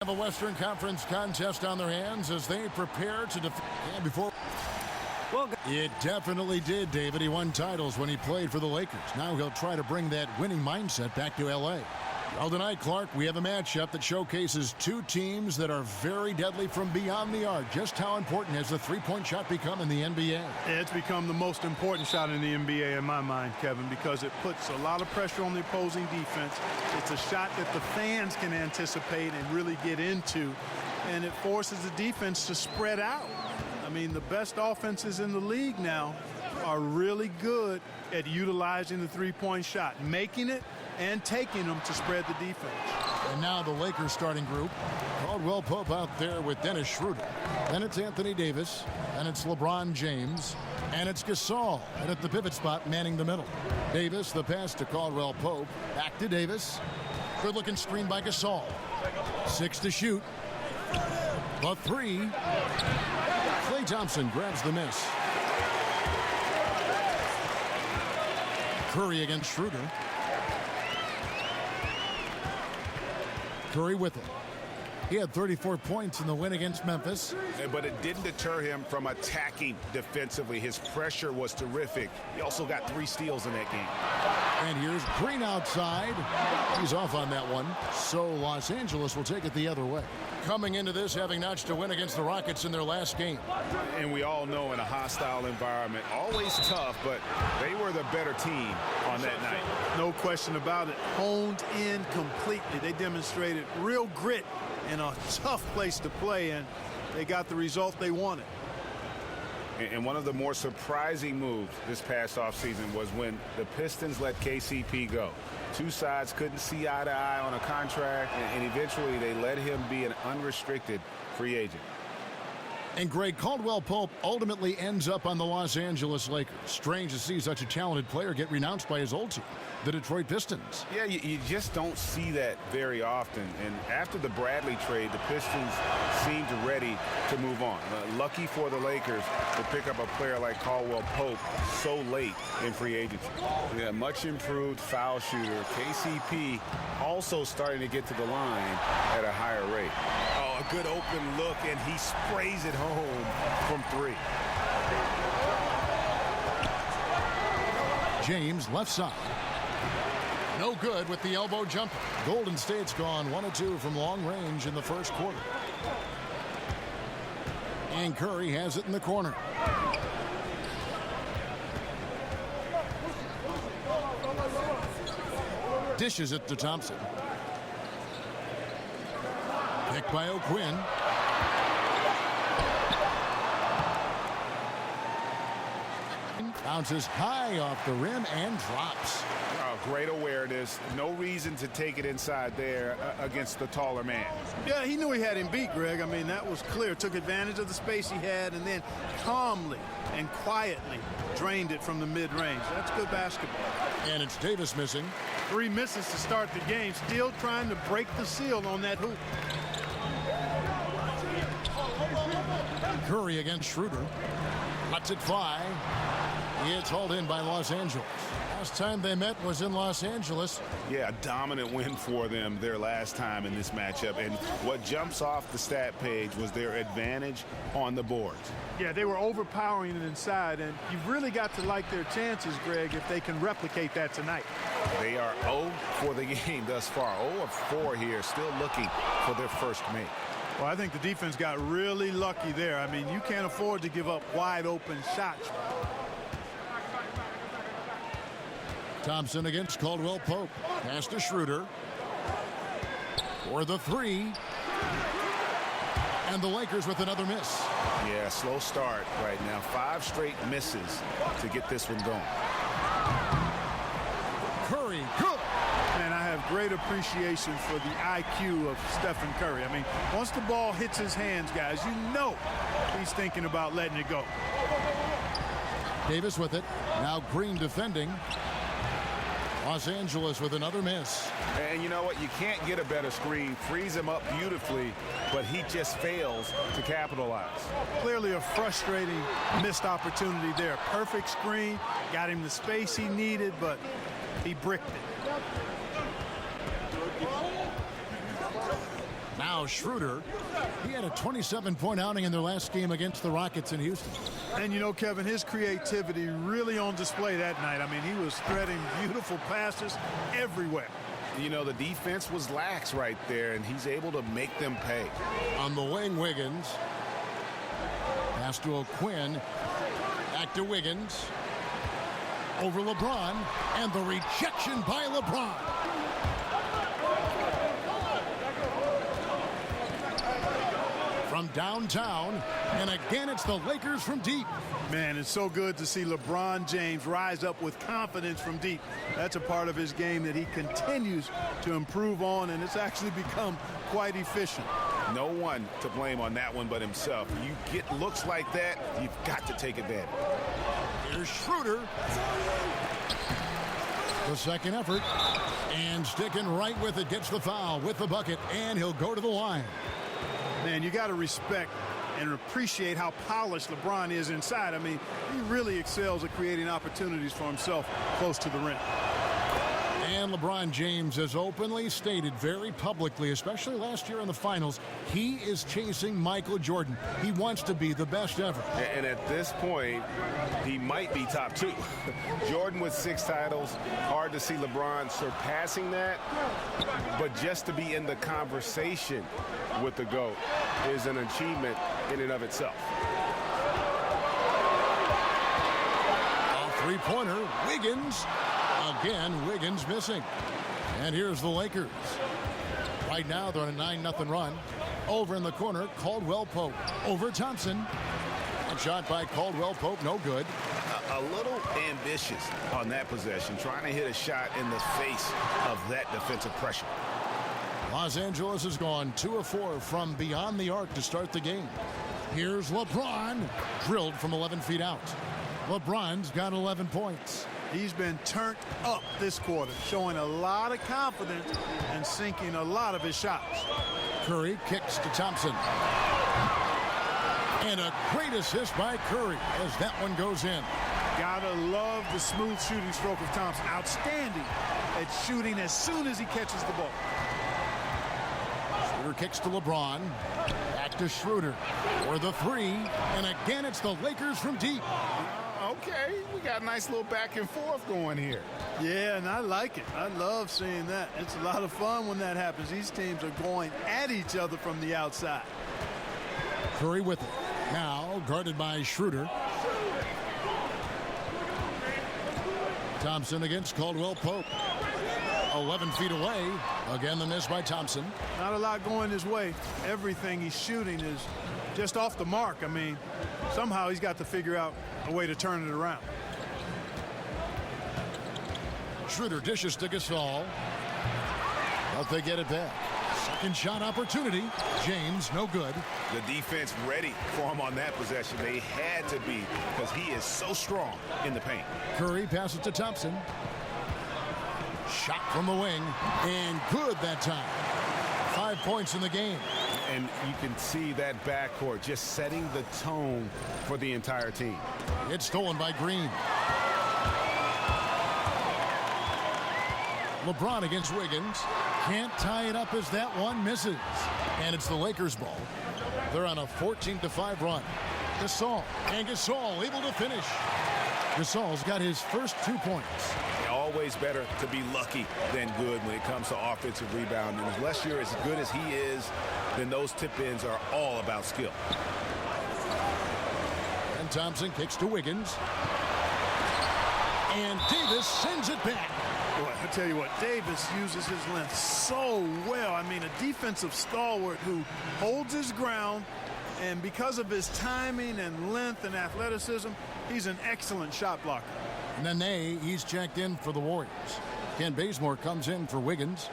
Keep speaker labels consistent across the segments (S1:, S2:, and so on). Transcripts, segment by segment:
S1: Have a Western Conference contest on their hands as they prepare to defend before. Well, it definitely did, David. He won titles when he played for the Lakers. Now he'll try to bring that winning mindset back to L.A. Well, tonight, Clark, we have a matchup that showcases two teams that are very deadly from beyond the arc. Just how important has the three-point shot become in the NBA?
S2: It's become the most important shot in the NBA in my mind, Kevin, because it puts a lot of pressure on the opposing defense. It's a shot that the fans can anticipate and really get into, and it forces the defense to spread out. I mean, the best offenses in the league now are really good at utilizing the three-point shot, making it and taking them to spread the defense.
S1: And now the Lakers starting group. Caldwell Pope out there with Dennis Schroeder. Then it's Anthony Davis. And it's LeBron James. And it's Gasol. And at the pivot spot, manning the middle. Davis, the pass to Caldwell Pope. Back to Davis. Good-looking screen by Gasol. 6 to shoot. The 3. Klay Thompson grabs the miss. Curry against Schroeder. Curry with it. He had 34 points in the win against Memphis.
S3: But it didn't deter him from attacking defensively. His pressure was terrific. He also got 3 steals in that game.
S1: And here's Green outside. He's off on that one. So Los Angeles will take it the other way. Coming into this, having notched a win against the Rockets in their last game.
S3: And we all know in a hostile environment, always tough, but they were the better team on that night.
S2: No question about it. Honed in completely. They demonstrated real grit in a tough place to play, and they got the result they wanted.
S3: And one of the more surprising moves this past offseason was when the Pistons let KCP go. Two sides couldn't see eye to eye on a contract, and eventually they let him be an unrestricted free agent.
S1: And Greg, Caldwell Pope ultimately ends up on the Los Angeles Lakers. Strange to see such a talented player get renounced by his old team, the Detroit Pistons.
S3: Yeah, you just don't see that very often. And after the Bradley trade, the Pistons seemed ready to move on. Lucky for the Lakers to pick up a player like Caldwell Pope so late in free agency. Yeah, much improved foul shooter. KCP also starting to get to the line at a higher rate. Oh, a good open look, and he sprays it home from 3.
S1: James left side. No good with the elbow jumper. Golden State's gone 1 of 2 from long range in the first quarter. And Curry has it in the corner. Dishes it to Thompson. Picked by O'Quinn. Bounces high off the rim and drops.
S3: Oh, great awareness. No reason to take it inside there against the taller man.
S2: Yeah, he knew he had him beat, Greg. I mean, that was clear. Took advantage of the space he had and then calmly and quietly drained it from the mid-range. That's good basketball.
S1: And it's Davis missing.
S2: 3 misses to start the game. Still trying to break the seal on that hoop.
S1: Curry against Schroeder. Lets it fly. It's hauled in by Los Angeles. Last time they met was in Los Angeles.
S3: Yeah, a dominant win for them their last time in this matchup. And what jumps off the stat page was their advantage on the boards.
S2: Yeah, they were overpowering it inside, and you've really got to like their chances, Greg, if they can replicate that tonight.
S3: They are 0 for the game thus far. 0 of 4 here, still looking for their first make.
S2: Well, I think the defense got really lucky there. I mean, you can't afford to give up wide open shots.
S1: Thompson against Caldwell Pope. Pass to Schroeder. For the 3. And the Lakers with another miss.
S3: Yeah, slow start right now. 5 straight misses to get this one going.
S1: Curry, good.
S2: And I have great appreciation for the IQ of Stephen Curry. I mean, once the ball hits his hands, guys, you know he's thinking about letting it go.
S1: Davis with it. Now Green defending. Los Angeles with another miss.
S3: And you know what? You can't get a better screen. Frees him up beautifully, but he just fails to capitalize.
S2: Clearly a frustrating missed opportunity there. Perfect screen. Got him the space he needed, but he bricked it.
S1: Now Now Schroeder, he had a 27-point outing in their last game against the Rockets in Houston.
S2: And you know, Kevin, his creativity really on display that night. I mean, he was threading beautiful passes everywhere.
S3: You know, the defense was lax right there, and he's able to make them pay.
S1: On the wing, Wiggins. Pass to O'Quinn. Back to Wiggins. Over LeBron. And the rejection by LeBron. From downtown. And again, it's the Lakers from deep.
S2: Man, it's so good to see LeBron James rise up with confidence from deep. That's a part of his game that he continues to improve on, and it's actually become quite efficient.
S3: No one to blame on that one but himself. You get looks like that, you've got to take advantage.
S1: Here's Schroeder. The second effort. And sticking right with it, gets the foul with the bucket, and he'll go to the line.
S2: Man, you got to respect and appreciate how polished LeBron is inside. I mean, he really excels at creating opportunities for himself close to the rim.
S1: And LeBron James has openly stated very publicly, especially last year in the finals, he is chasing Michael Jordan. He wants to be the best ever.
S3: And at this point, he might be top two. Jordan with 6 titles. Hard to see LeBron surpassing that. But just to be in the conversation with the GOAT is an achievement in and of itself.
S1: A three-pointer, Wiggins. Again, Wiggins missing. And here's the Lakers. Right now, they're on a 9-0 run. Over in the corner, Caldwell Pope. Over Thompson. And shot by Caldwell Pope, no good.
S3: A little ambitious on that possession, trying to hit a shot in the face of that defensive pressure.
S1: Los Angeles has gone 2 of 4 from beyond the arc to start the game. Here's LeBron, drilled from 11 feet out. LeBron's got 11 points.
S2: He's been turned up this quarter, showing a lot of confidence and sinking a lot of his shots.
S1: Curry kicks to Thompson. And a great assist by Curry as that one goes in.
S2: Gotta love the smooth shooting stroke of Thompson. Outstanding at shooting as soon as he catches the ball.
S1: Schroeder kicks to LeBron. Back to Schroeder for the three. And again, it's the Lakers from deep.
S3: Okay, we got a nice little back and forth going here.
S2: Yeah, and I like it. I love seeing that. It's a lot of fun when that happens. These teams are going at each other from the outside.
S1: Curry with it. Now guarded by Schroeder. Thompson against Caldwell Pope. 11 feet away. Again, the miss by Thompson.
S2: Not a lot going his way. Everything he's shooting is just off the mark. I mean, somehow he's got to figure out a way to turn it around.
S1: Schroeder dishes to Gasol. But they get it back. Second shot opportunity. James, no good.
S3: The defense ready for him on that possession. They had to be because he is so strong in the paint.
S1: Curry passes to Thompson. Shot from the wing. And good that time. 5 points in the game.
S3: And you can see that backcourt just setting the tone for the entire team.
S1: It's stolen by Green. LeBron against Wiggins. Can't tie it up as that one misses. And it's the Lakers ball. They're on a 14-5 run. Gasol. And Gasol able to finish. Gasol's got his first 2 points.
S3: Always better to be lucky than good when it comes to offensive rebounding. Unless you're as good as he is, then those tip-ins are all about skill.
S1: And Thompson kicks to Wiggins. And Davis sends it back.
S2: Boy, I tell you what, Davis uses his length so well. I mean, a defensive stalwart who holds his ground, and because of his timing and length and athleticism, he's an excellent shot blocker.
S1: Nene, he's checked in for the Warriors. Ken Bazemore comes in for Wiggins.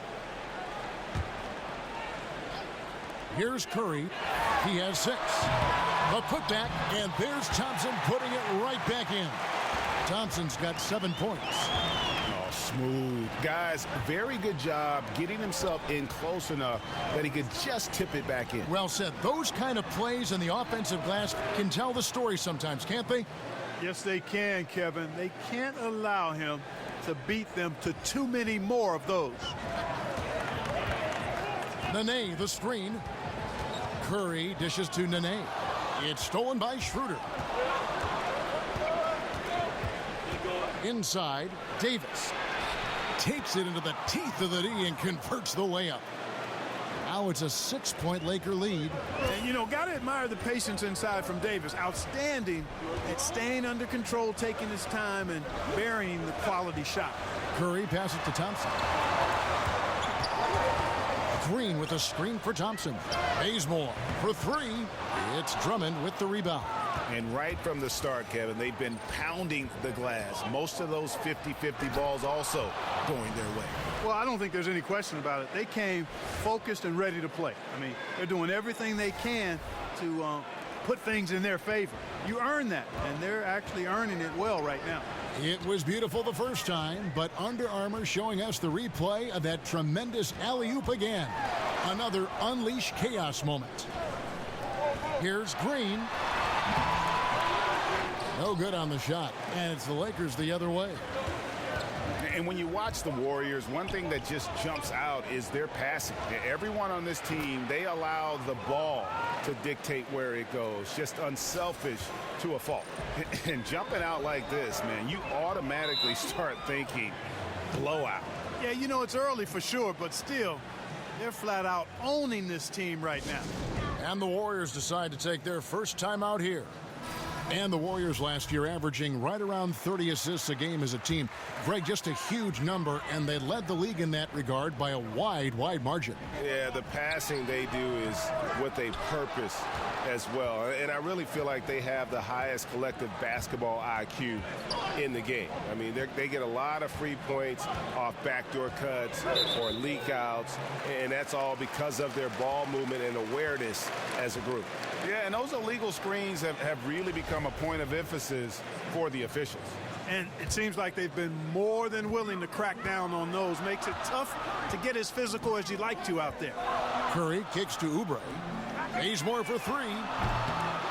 S1: Here's Curry. He has 6. The putback, and there's Thompson putting it right back in. Thompson's got 7 points.
S3: Oh, smooth. Guys, very good job getting himself in close enough that he could just tip it back in.
S1: Well said. Those kind of plays in the offensive glass can tell the story sometimes, can't they?
S2: Yes, they can, Kevin. They can't allow him to beat them to too many more of those.
S1: Nene, the screen. Curry dishes to Nene. It's stolen by Schroeder. Inside, Davis takes it into the teeth of the D and converts the layup. Now it's a 6-point Laker lead.
S2: And, you know, got to admire the patience inside from Davis. Outstanding at staying under control, taking his time, and burying the quality shot.
S1: Curry passes to Thompson. Green with a screen for Thompson. Bazemore for three. It's Drummond with the rebound.
S3: And right from the start, Kevin, they've been pounding the glass. Most of those 50-50 balls also going their way.
S2: Well, I don't think there's any question about it. They came focused and ready to play. I mean, they're doing everything they can to put things in their favor. You earn that, and they're actually earning it well right now.
S1: It was beautiful the first time, but Under Armour showing us the replay of that tremendous alley-oop again. Another unleashed chaos moment. Here's Green. No good on the shot, and it's the Lakers the other way.
S3: And when you watch the Warriors, one thing that just jumps out is their passing. Everyone on this team, they allow the ball to dictate where it goes. Just unselfish to a fault. And jumping out like this, man, you automatically start thinking blowout.
S2: Yeah, you know, it's early for sure, but still, they're flat out owning this team right now.
S1: And the Warriors decide to take their first time out here. And the Warriors last year averaging right around 30 assists a game as a team. Greg, just a huge number, and they led the league in that regard by a wide margin.
S3: Yeah, the passing they do is what they purpose as well. And I really feel like they have the highest collective basketball IQ in the game. I mean, they get a lot of free points off backdoor cuts or leak outs, and that's all because of their ball movement and awareness as a group. Yeah, and those illegal screens have really become a point of emphasis for the officials.
S2: And it seems like they've been more than willing to crack down on those. Makes it tough to get as physical as you'd like to out there.
S1: Curry kicks to Oubre. Bazemore for three.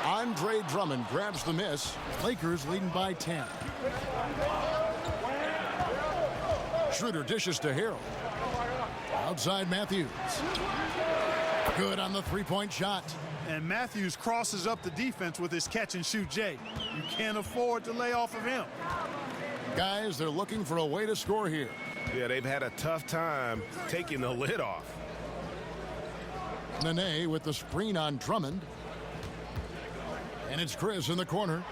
S1: Andre Drummond grabs the miss. Lakers leading by 10. Schroeder dishes to Harrell. Outside Matthews. Good on the three-point shot.
S2: And Matthews crosses up the defense with his catch-and-shoot J. You can't afford to lay off of him.
S1: Guys, they're looking for a way to score here.
S3: Yeah, they've had a tough time taking the lid off.
S1: Nene with the screen on Drummond. And it's Chris in the corner.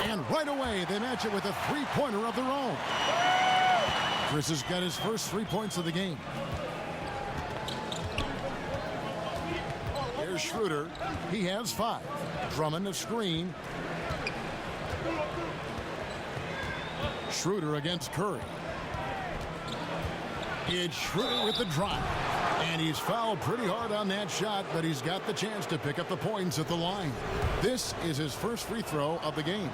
S1: And right away, they match it with a three-pointer of their own. Chris has got his first 3 points of the game. Here's Schroeder. He has 5. Drummond a screen. Schroeder against Curry. It's Schroeder with the drive. And he's fouled pretty hard on that shot, but he's got the chance to pick up the points at the line. This is his first free throw of the game.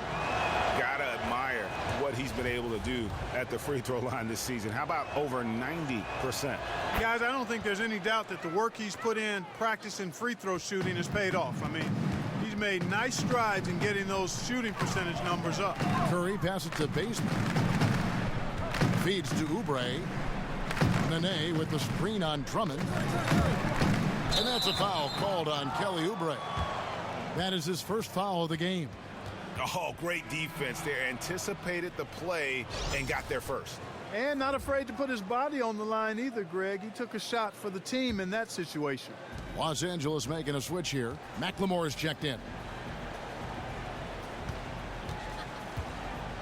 S3: Gotta admire what he's been able to do at the free throw line this season. How about over 90%?
S2: Guys, I don't think there's any doubt that the work he's put in practicing free throw shooting has paid off. I mean, he's made nice strides in getting those shooting percentage numbers up.
S1: Curry passes to Bazemore. Feeds to Oubre. Nene with the screen on Drummond. And that's a foul called on Kelly Oubre. That is his first foul of the game.
S3: Oh, great defense there. Anticipated the play and got there first.
S2: And not afraid to put his body on the line either, Greg. He took a shot for the team in that situation.
S1: Los Angeles making a switch here. McLemore is checked in.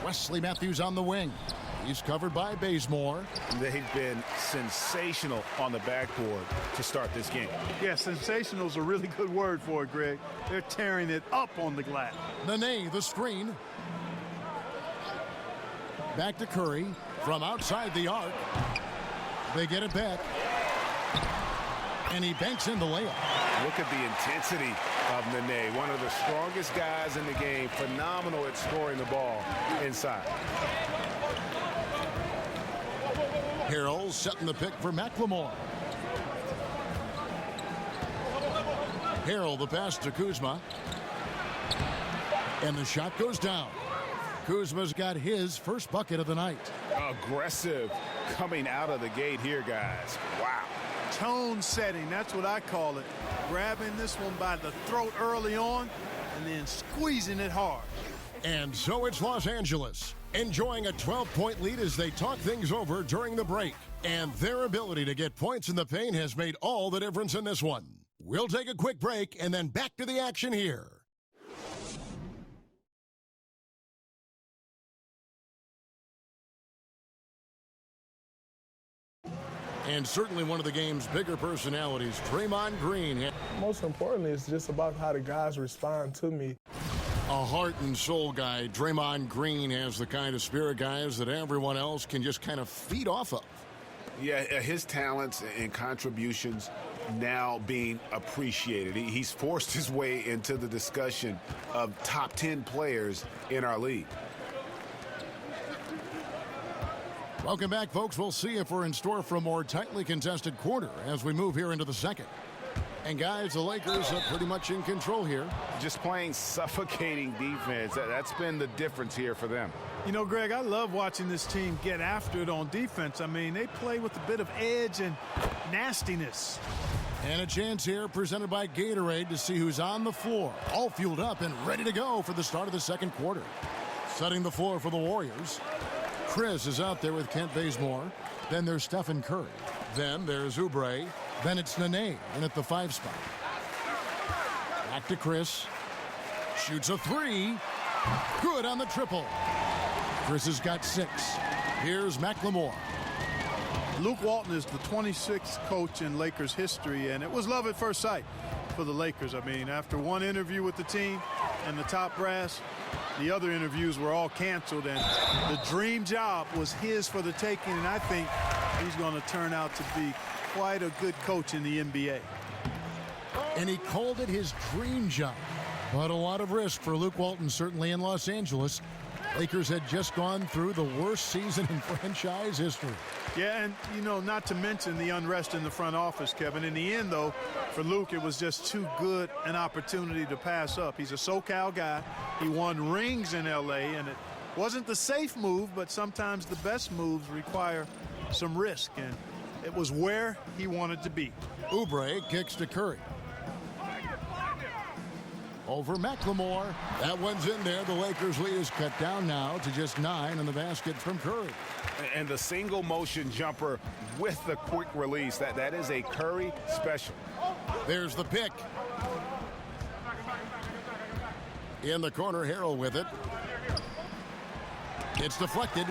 S1: Wesley Matthews on the wing. He's covered by Bazemore.
S3: They've been sensational on the backboard to start this game.
S2: Yeah, sensational is a really good word for it, Greg. They're tearing it up on the glass.
S1: Nene, the screen. Back to Curry from outside the arc. They get it back. And he banks in the layup.
S3: Look at the intensity of Nene, one of the strongest guys in the game. Phenomenal at scoring the ball inside.
S1: Harrell setting the pick for McLemore. Harrell the pass to Kuzma. And the shot goes down. Kuzma's got his first bucket of the night.
S3: Aggressive coming out of the gate here, guys. Wow.
S2: Tone setting, that's what I call it. grabbing this one by the throat early on and then squeezing it hard.
S1: And so it's Los Angeles, enjoying a 12-point lead as they talk things over during the break. And their ability to get points in the paint has made all the difference in this one. We'll take a quick break and then back to the action here. And certainly one of the game's bigger personalities, Draymond Green.
S4: Most importantly, it's just about how the guys respond to me.
S1: A heart and soul guy, Draymond Green has the kind of spirit, guys, that everyone else can just kind of feed off of.
S3: Yeah, his talents and contributions now being appreciated. He's forced his way into the discussion of top 10 players in our league.
S1: Welcome back, folks. We'll see if we're in store for a more tightly contested quarter as we move here into the second. And, guys, the Lakers are pretty much in control here.
S3: Just playing suffocating defense. That's been the difference here for them.
S2: You know, Greg, I love watching this team get after it on defense. I mean, they play with a bit of edge and nastiness.
S1: And a chance here presented by Gatorade to see who's on the floor, all fueled up and ready to go for the start of the second quarter. Setting the floor for the Warriors. Chris is out there with Kent Bazemore. Then there's Stephen Curry. Then there's Oubre. Then it's Nene in at the 5 spot. Back to Chris. Shoots a 3. Good on the triple. Chris has got 6. Here's McLemore.
S2: Luke Walton is the 26th coach in Lakers history, and it was love at first sight for the Lakers. I mean, after one interview with the team and the top brass, the other interviews were all canceled, and the dream job was his for the taking, and I think he's going to turn out to be quite a good coach in the NBA.
S1: And he called it his dream job. But a lot of risk for Luke Walton, certainly in Los Angeles. Lakers had just gone through the worst season in franchise history.
S2: Yeah, and, you know, not to mention the unrest in the front office, Kevin. In the end, though, for Luke, it was just too good an opportunity to pass up. He's a SoCal guy. He won rings in L.A., and it wasn't the safe move, but sometimes the best moves require some risk, and it was where he wanted to be.
S1: Oubre kicks to Curry. Over McLemore. That one's in there. The Lakers' lead is cut down now to just 9 in the basket from Curry.
S3: And the single motion jumper with the quick release, that is a Curry special.
S1: There's the pick. In the corner, Harrell with it. It's deflected.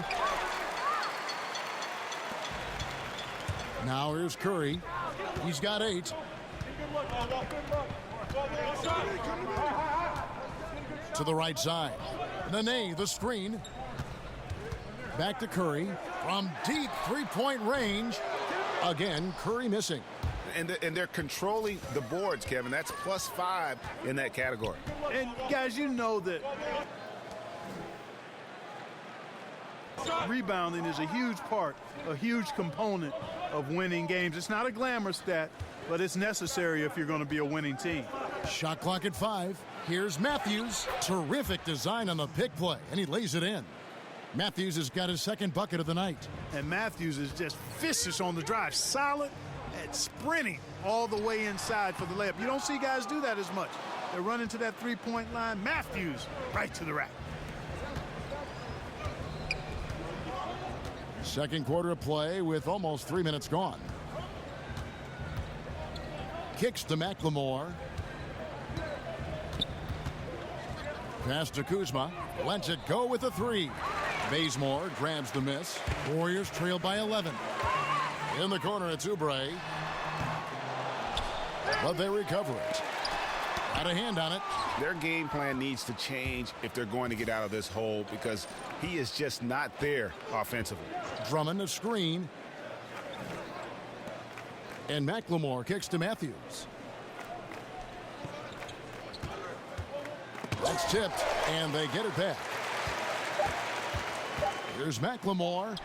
S1: Now here's Curry. He's got 8. To the right side. Nene, the screen. Back to Curry. From deep three-point range. Again, Curry missing.
S3: And they're controlling the boards, Kevin. That's +5 in that category.
S2: And, guys, you know that rebounding is a huge part, a huge component of winning games. It's not a glamour stat, but it's necessary if you're going to be a winning team.
S1: Shot clock at 5. Here's Matthews. Terrific design on the pick play, and he lays it in. Matthews has got his second bucket of the night.
S2: And Matthews is just vicious on the drive. Solid and sprinting all the way inside for the layup. You don't see guys do that as much. They're running to that three-point line. Matthews right to the rack.
S1: Second quarter of play with almost 3 minutes gone. Kicks to McLemore. Pass to Kuzma. Lets it go with a 3. Bazemore grabs the miss. Warriors trail by 11. In the corner, it's Oubre. But they recover it. Got a hand on it.
S3: Their game plan needs to change if they're going to get out of this hole because he is just not there offensively.
S1: Drummond a screen. And McLemore kicks to Matthews. That's tipped, and they get it back. Here's McLemore.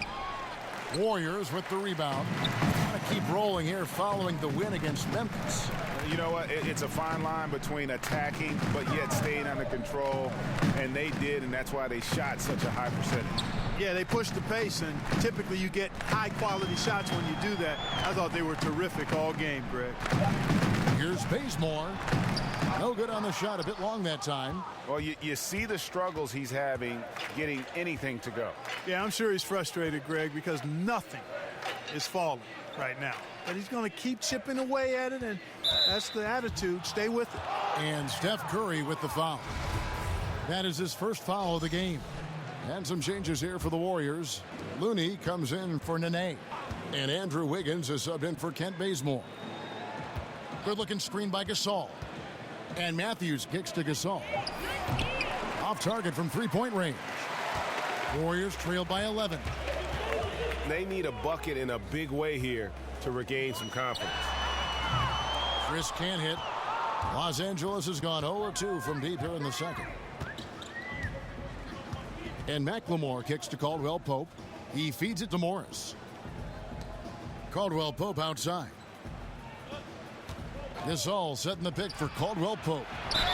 S1: Warriors with the rebound. Trying to keep rolling here following the win against Memphis.
S3: You know what? It's a fine line between attacking but yet staying under control, and they did, and that's why they shot such a high percentage.
S2: Yeah, they push the pace, and typically you get high-quality shots when you do that. I thought they were terrific all game, Greg.
S1: Here's Bazemore. No good on the shot, a bit long that time.
S3: Well, you see the struggles he's having getting anything to go.
S2: Yeah, I'm sure he's frustrated, Greg, because nothing is falling right now. But he's going to keep chipping away at it, and that's the attitude. Stay with it.
S1: And Steph Curry with the foul. That is his first foul of the game. And some changes here for the Warriors. Looney comes in for Nene. And Andrew Wiggins is subbed in for Kent Bazemore. Good-looking screen by Gasol. And Matthews kicks to Gasol. Off target from three-point range. Warriors trail by 11.
S3: They need a bucket in a big way here to regain some confidence.
S1: Chris can't hit. Los Angeles has gone 0-2 from deep here in the second. And McLemore kicks to Caldwell Pope. He feeds it to Morris. Caldwell Pope outside. Gasol setting the pick for Caldwell Pope.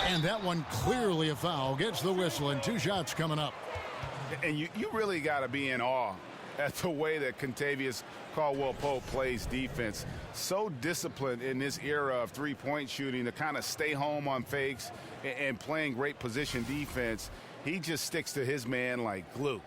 S1: And that one clearly a foul. Gets the whistle and 2 shots coming up.
S3: And you really got to be in awe at the way that Kentavious Caldwell Pope plays defense. So disciplined in this era of three-point shooting to kind of stay home on fakes and playing great position defense. He just sticks to his man like glue.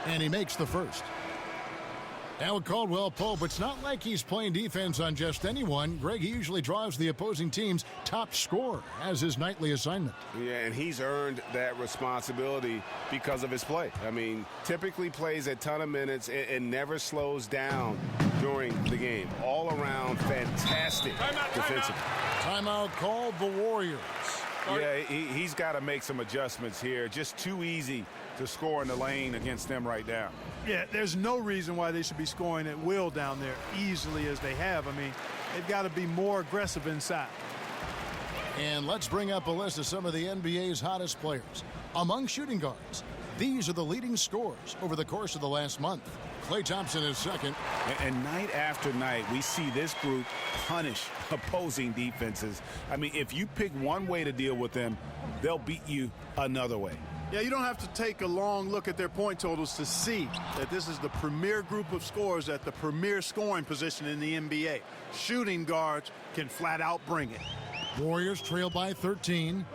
S1: And he makes the first. Now with Caldwell Pope, it's not like he's playing defense on just anyone. Greg, he usually draws the opposing team's top scorer as his nightly assignment.
S3: Yeah, and he's earned that responsibility because of his play. I mean, typically plays a ton of minutes and never slows down during the game. All around fantastic defensively.
S1: Timeout called the Warriors.
S3: Yeah, he's got to make some adjustments here. Just too easy to score in the lane against them right now.
S2: Yeah, there's no reason why they should be scoring at will down there easily as they have. I mean, they've got to be more aggressive inside.
S1: And let's bring up a list of some of the NBA's hottest players. Among shooting guards, these are the leading scorers over the course of the last month. Klay Thompson is second.
S3: And night after night, we see this group punish opposing defenses. I mean, if you pick one way to deal with them, they'll beat you another way.
S2: Yeah, you don't have to take a long look at their point totals to see that this is the premier group of scorers at the premier scoring position in the NBA. Shooting guards can flat out bring it.
S1: Warriors trail by 13.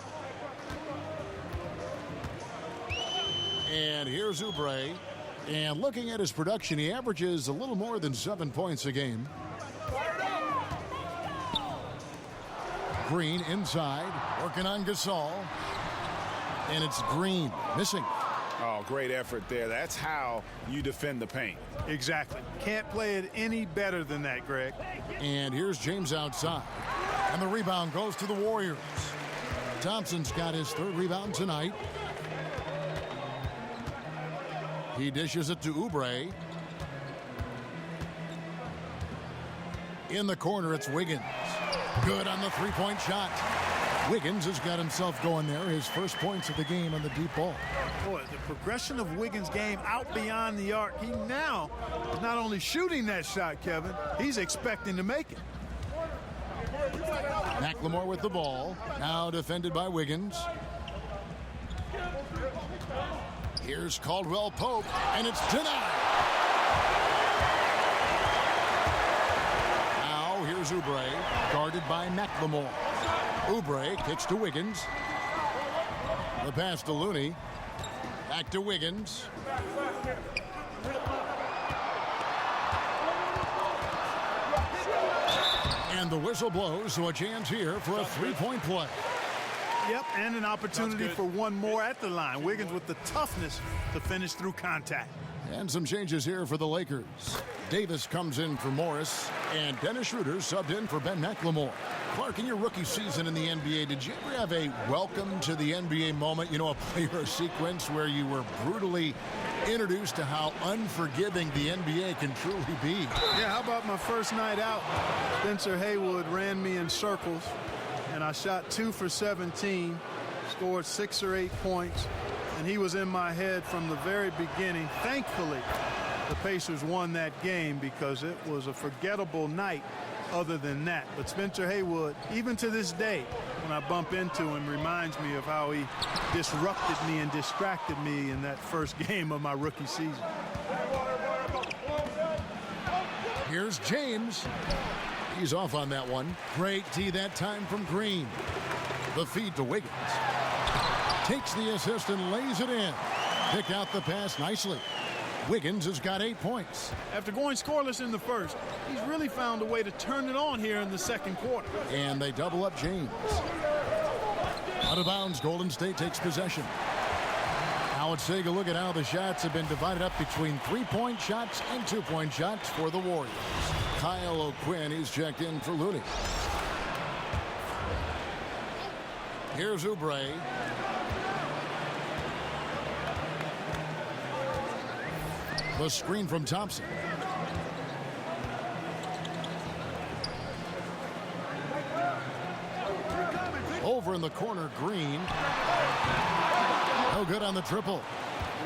S1: And here's Oubre. And looking at his production, he averages a little more than 7 points a game. Green inside, working on Gasol. And it's Green missing.
S3: Oh, great effort there. That's how you defend the paint.
S2: Exactly. Can't play it any better than that, Greg.
S1: And here's James outside. And the rebound goes to the Warriors. Thompson's got his 3rd rebound tonight. He dishes it to Oubre. In the corner, it's Wiggins. Good on the 3-point shot. Wiggins has got himself going there. His first points of the game on the deep ball.
S2: Boy, the progression of Wiggins' game out beyond the arc. He now is not only shooting that shot, Kevin, he's expecting to make it.
S1: McLemore with the ball. Now defended by Wiggins. Here's Caldwell Pope, and it's denied. Now here's Oubre, guarded by McLemore. Oubre kicks to Wiggins. The pass to Looney. Back to Wiggins. And the whistle blows, so a chance here for a 3-point play.
S2: Yep, and an opportunity for one more at the line. Wiggins with the toughness to finish through contact.
S1: And some changes here for the Lakers. Davis comes in for Morris, and Dennis Schroeder subbed in for Ben McLemore. Clark, in your rookie season in the NBA, did you ever have a welcome to the NBA moment, you know, a play or a sequence where you were brutally introduced to how unforgiving the NBA can truly be?
S2: Yeah, how about my first night out? Spencer Haywood ran me in circles, and I shot 2 for 17, scored 6 or 8 points, and he was in my head from the very beginning. Thankfully, the Pacers won that game because it was a forgettable night other than that. But Spencer Haywood, even to this day, when I bump into him, reminds me of how he disrupted me and distracted me in that first game of my rookie season.
S1: Here's James. He's off on that one. Great D that time from Green. The feed to Wiggins. Takes the assist and lays it in. Picked out the pass nicely. Wiggins has got 8 points.
S2: After going scoreless in the first, he's really found a way to turn it on here in the second quarter.
S1: And they double up James. Out of bounds, Golden State takes possession. Now let's take a look at how the shots have been divided up between 3-point shots and 2-point shots for the Warriors. Kyle O'Quinn, he's checked in for Looney. Here's Oubre. The screen from Thompson. Over in the corner, Green. No good on the triple.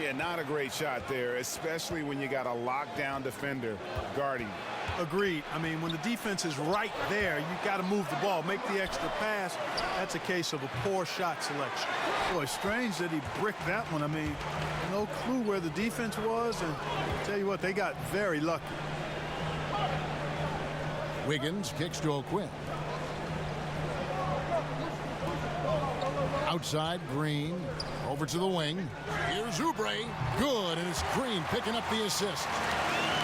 S3: Yeah, not a great shot there, especially when you got a lockdown defender guarding.
S2: Agreed. I mean, when the defense is right there, you got to move the ball, make the extra pass. That's a case of a poor shot selection. Boy, strange that he bricked that one. I mean, no clue where the defense was, and I'll tell you what, they got very lucky.
S1: Wiggins kicks to O'Quinn. Outside, Green. Over to the wing. Here's Oubre. Good, and it's Green picking up the assist.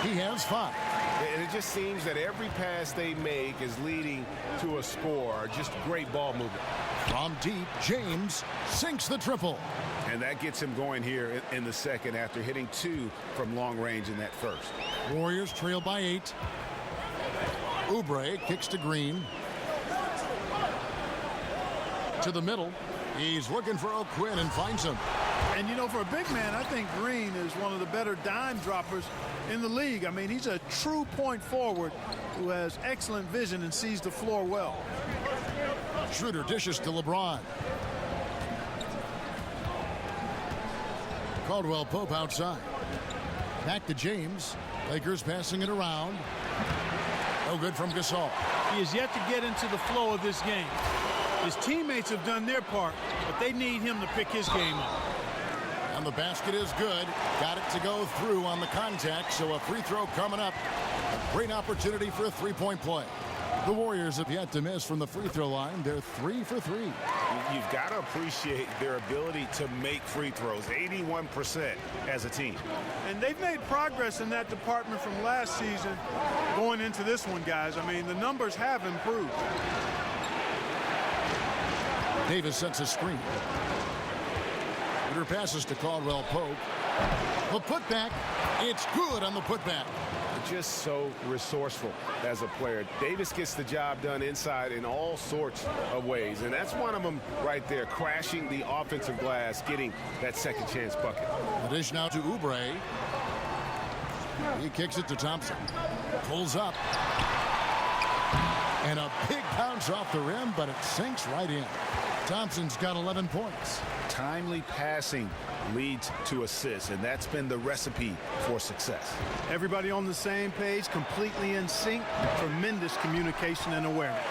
S1: He has 5.
S3: And it just seems that every pass they make is leading to a score. Just great ball movement.
S1: From deep, James sinks the triple.
S3: And that gets him going here in the second after hitting 2 from long range in that first.
S1: Warriors trail by 8. Oubre kicks to Green. To the middle. He's looking for O'Quinn and finds him.
S2: And, you know, for a big man, I think Green is one of the better dime droppers in the league. I mean, he's a true point forward who has excellent vision and sees the floor well.
S1: Schroeder dishes to LeBron. Caldwell Pope outside. Back to James. Lakers passing it around. No good from Gasol.
S2: He is yet to get into the flow of this game. His teammates have done their part, but they need him to pick his game up.
S1: And the basket is good. Got it to go through on the contact, so a free throw coming up. A great opportunity for a three-point play. The Warriors have yet to miss from the free throw line. They're 3 for 3.
S3: You've got to appreciate their ability to make free throws, 81% as a team.
S2: And they've made progress in that department from last season going into this one, guys. I mean, the numbers have improved.
S1: Davis sets a screen. Her passes to Caldwell Pope. The putback. It's good on the putback.
S3: Just so resourceful as a player. Davis gets the job done inside in all sorts of ways, and that's one of them right there, crashing the offensive glass, getting that second chance bucket.
S1: The dish now to Oubre. He kicks it to Thompson. Pulls up. And a big bounce off the rim, but it sinks right in. Thompson's got 11 points.
S3: Timely passing leads to assists, and that's been the recipe for success.
S2: Everybody on the same page, completely in sync, tremendous communication and awareness.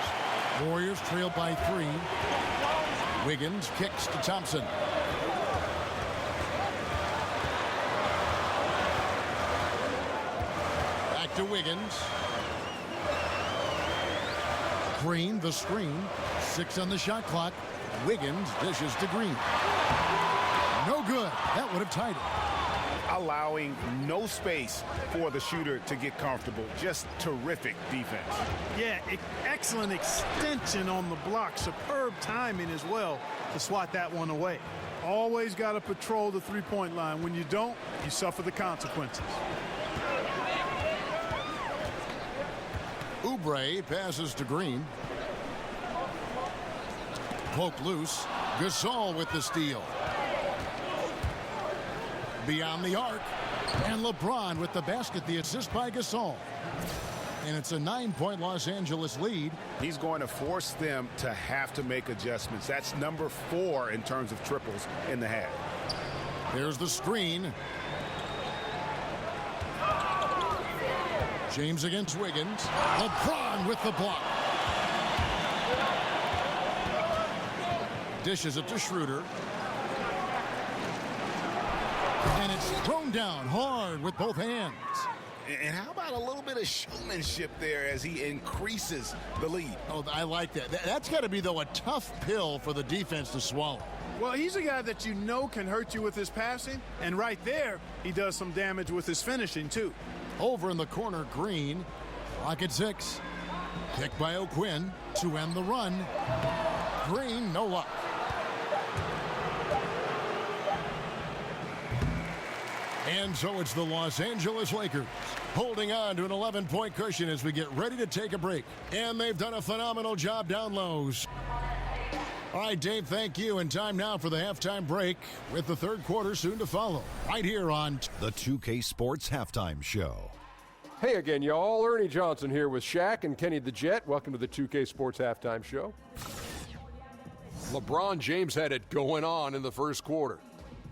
S1: Warriors trail by 3. Wiggins kicks to Thompson. Back to Wiggins. Green, the screen. 6 on the shot clock. Wiggins dishes to Green. No good. That would have tied it.
S3: Allowing no space for the shooter to get comfortable. Just terrific defense.
S2: Yeah, excellent extension on the block. Superb timing as well to swat that one away. Always got to patrol the three-point line. When you don't, you suffer the consequences.
S1: Oubre passes to Green. Poke loose. Gasol with the steal. Beyond the arc. And LeBron with the basket. The assist by Gasol. and it's a 9-point Los Angeles lead.
S3: He's going to force them to have to make adjustments. That's number 4 in terms of triples in the half.
S1: There's the screen. James against Wiggins. LeBron with the block. Dishes it to Schroeder. And it's thrown down hard with both hands.
S3: And how about a little bit of showmanship there as he increases the lead?
S1: Oh, I like that. That's got to be, though, a tough pill for the defense to swallow.
S2: Well, he's a guy that you know can hurt you with his passing. And right there, he does some damage with his finishing, too.
S1: Over in the corner, Green. Clock at 6. Kick by O'Quinn to end the run. Green, no luck. And so it's the Los Angeles Lakers holding on to an 11-point cushion as we get ready to take a break. And they've done a phenomenal job down low. All right, Dave, thank you. And time now for the halftime break with the third quarter soon to follow right here on
S5: the 2K Sports Halftime Show.
S6: Hey again, y'all. Ernie Johnson here with Shaq and Kenny the Jet. Welcome to the 2K Sports Halftime Show. LeBron James had it going on in the first quarter.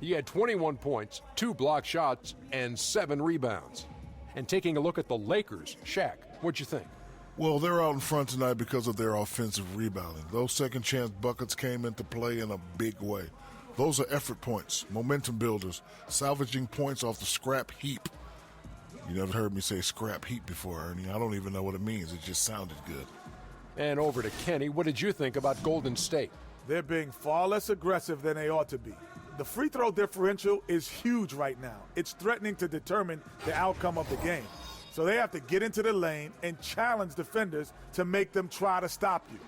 S6: He had 21 points, 2 blocked shots, and 7 rebounds. And taking a look at the Lakers, Shaq, what'd you think?
S7: Well, they're out in front tonight because of their offensive rebounding. Those second-chance buckets came into play in a big way. Those are effort points, momentum builders, salvaging points off the scrap heap. You never heard me say scrap heap before, Ernie. I don't even know what it means. It just sounded good.
S6: And over to Kenny. What did you think about Golden State?
S8: They're being far less aggressive than they ought to be. The free throw differential is huge right now. It's threatening to determine the outcome of the game. So they have to get into the lane and challenge defenders to make them try to stop you.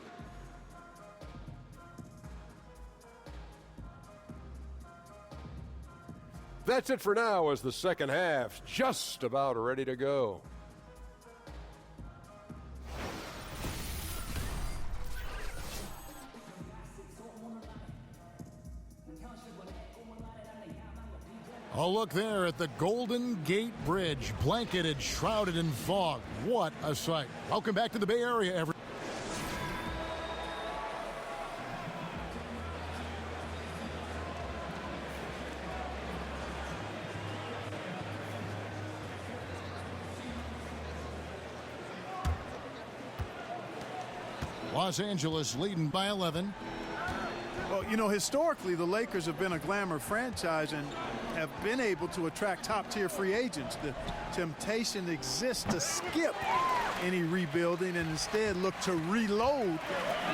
S6: That's it for now as the second half's just about ready to go.
S1: A look there at the Golden Gate Bridge, blanketed, shrouded in fog. What a sight. Welcome back to the Bay Area, everyone. Los Angeles leading by 11.
S2: Well, you know, historically, the Lakers have been a glamour franchise and have been able to attract top-tier free agents. The temptation exists to skip any rebuilding and instead look to reload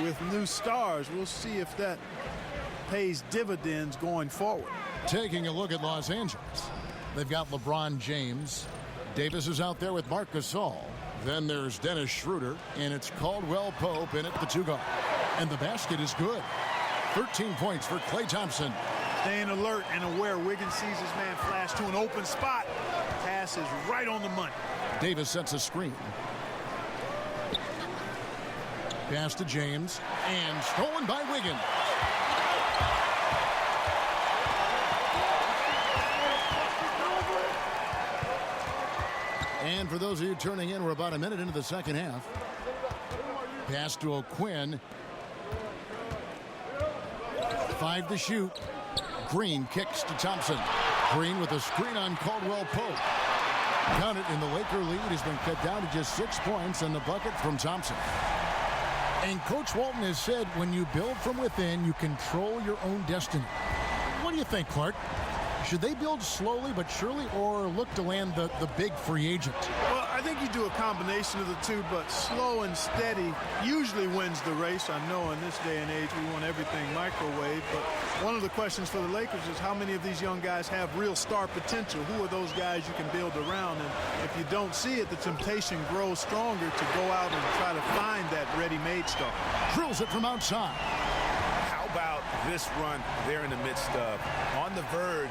S2: with new stars. We'll see if that pays dividends going forward.
S1: Taking a look at Los Angeles, they've got LeBron James. Davis is out there with Marc Gasol. Then there's Dennis Schroeder, and it's Caldwell Pope in at the 2 guard. And the basket is good. 13 points for Klay Thompson.
S2: Staying alert and aware. Wiggins sees his man flash to an open spot. Pass is right on the money.
S1: Davis sets a screen. Pass to James, and stolen by Wiggins. And for those of you turning in, we're about a minute into the second half. Pass to O'Quinn. 5 to shoot. Green kicks to Thompson. Green with a screen on Caldwell Pope. Count it, and the Laker lead has been cut down to just 6 points and the bucket from Thompson. And Coach Walton has said when you build from within, you control your own destiny. What do you think, Clark? Should they build slowly but surely or look to land the big free agent?
S2: Well, I think you do a combination of the two, but slow and steady usually wins the race. I know in this day and age we want everything microwave, but one of the questions for the Lakers is how many of these young guys have real star potential? Who are those guys you can build around? And if you don't see it, the temptation grows stronger to go out and try to find that ready-made star.
S1: Drills it from outside.
S3: About this run they're in the midst of, on the verge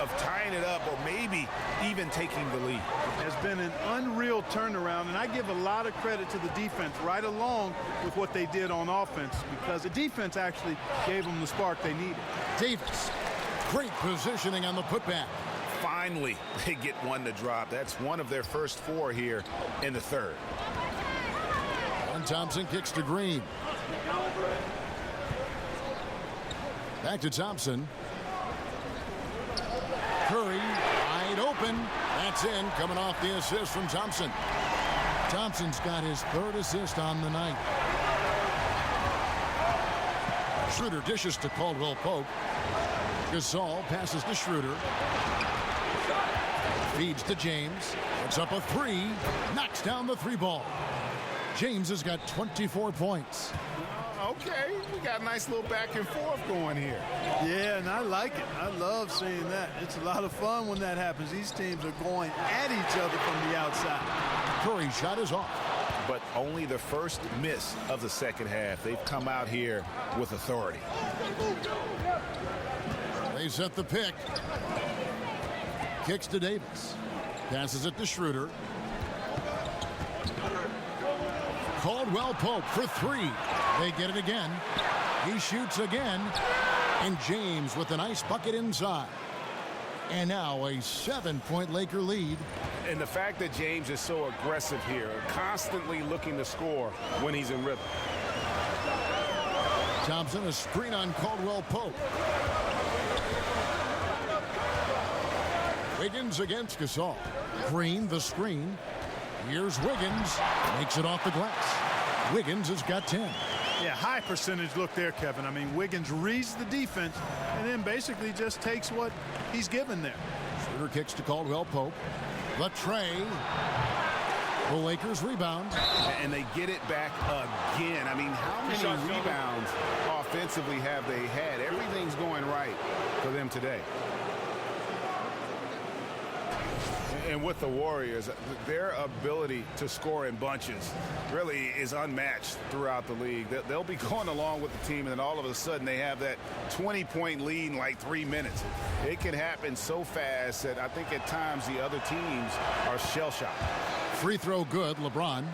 S3: of tying it up or maybe even taking the lead.
S2: Has been an unreal turnaround, and I give a lot of credit to the defense right along with what they did on offense, because the defense actually gave them the spark they needed.
S1: Davis, great positioning on the putback.
S3: finally they get one to drop. That's one of their first 4 here in the third.
S1: And Thompson kicks to Green. Back to Thompson. Curry wide open. That's in, coming off the assist from Thompson. Thompson's got his 3rd assist on the night. Schroeder dishes to Caldwell Pope. Gasol passes to Schroeder. Feeds to James. Puts up a 3. Knocks down the 3 ball. James has got 24 points.
S3: Okay, we got a nice little back and forth going here.
S2: Yeah, and I like it. I love seeing that. It's a lot of fun when that happens. These teams are going at each other from the outside.
S1: Curry's shot is off.
S3: But only the first miss of the second half. They've come out here with authority.
S1: They set the pick. Kicks to Davis. Passes it to Schroeder. Caldwell Pope for 3. They get it again. He shoots again. And James with a nice bucket inside. And now a 7-point Laker lead.
S3: And the fact that James is so aggressive here, constantly looking to score when he's in rhythm.
S1: Thompson, a screen on Caldwell Pope. Wiggins against Gasol. Green, the screen. Here's Wiggins. Makes it off the glass. Wiggins has got 10.
S2: Yeah, high percentage look there, Kevin. I mean, Wiggins reads the defense and then basically just takes what he's given there.
S1: Schroeder kicks to Caldwell Pope. The tray. The Lakers rebound.
S3: And they get it back again. I mean, how many rebounds offensively have they had? Everything's going right for them today. And with the Warriors, their ability to score in bunches really is unmatched throughout the league. They'll be going along with the team, and then all of a sudden they have that 20-point lead in like 3 minutes. It can happen so fast that I think at times the other teams are shell-shocked.
S1: Free throw good, LeBron.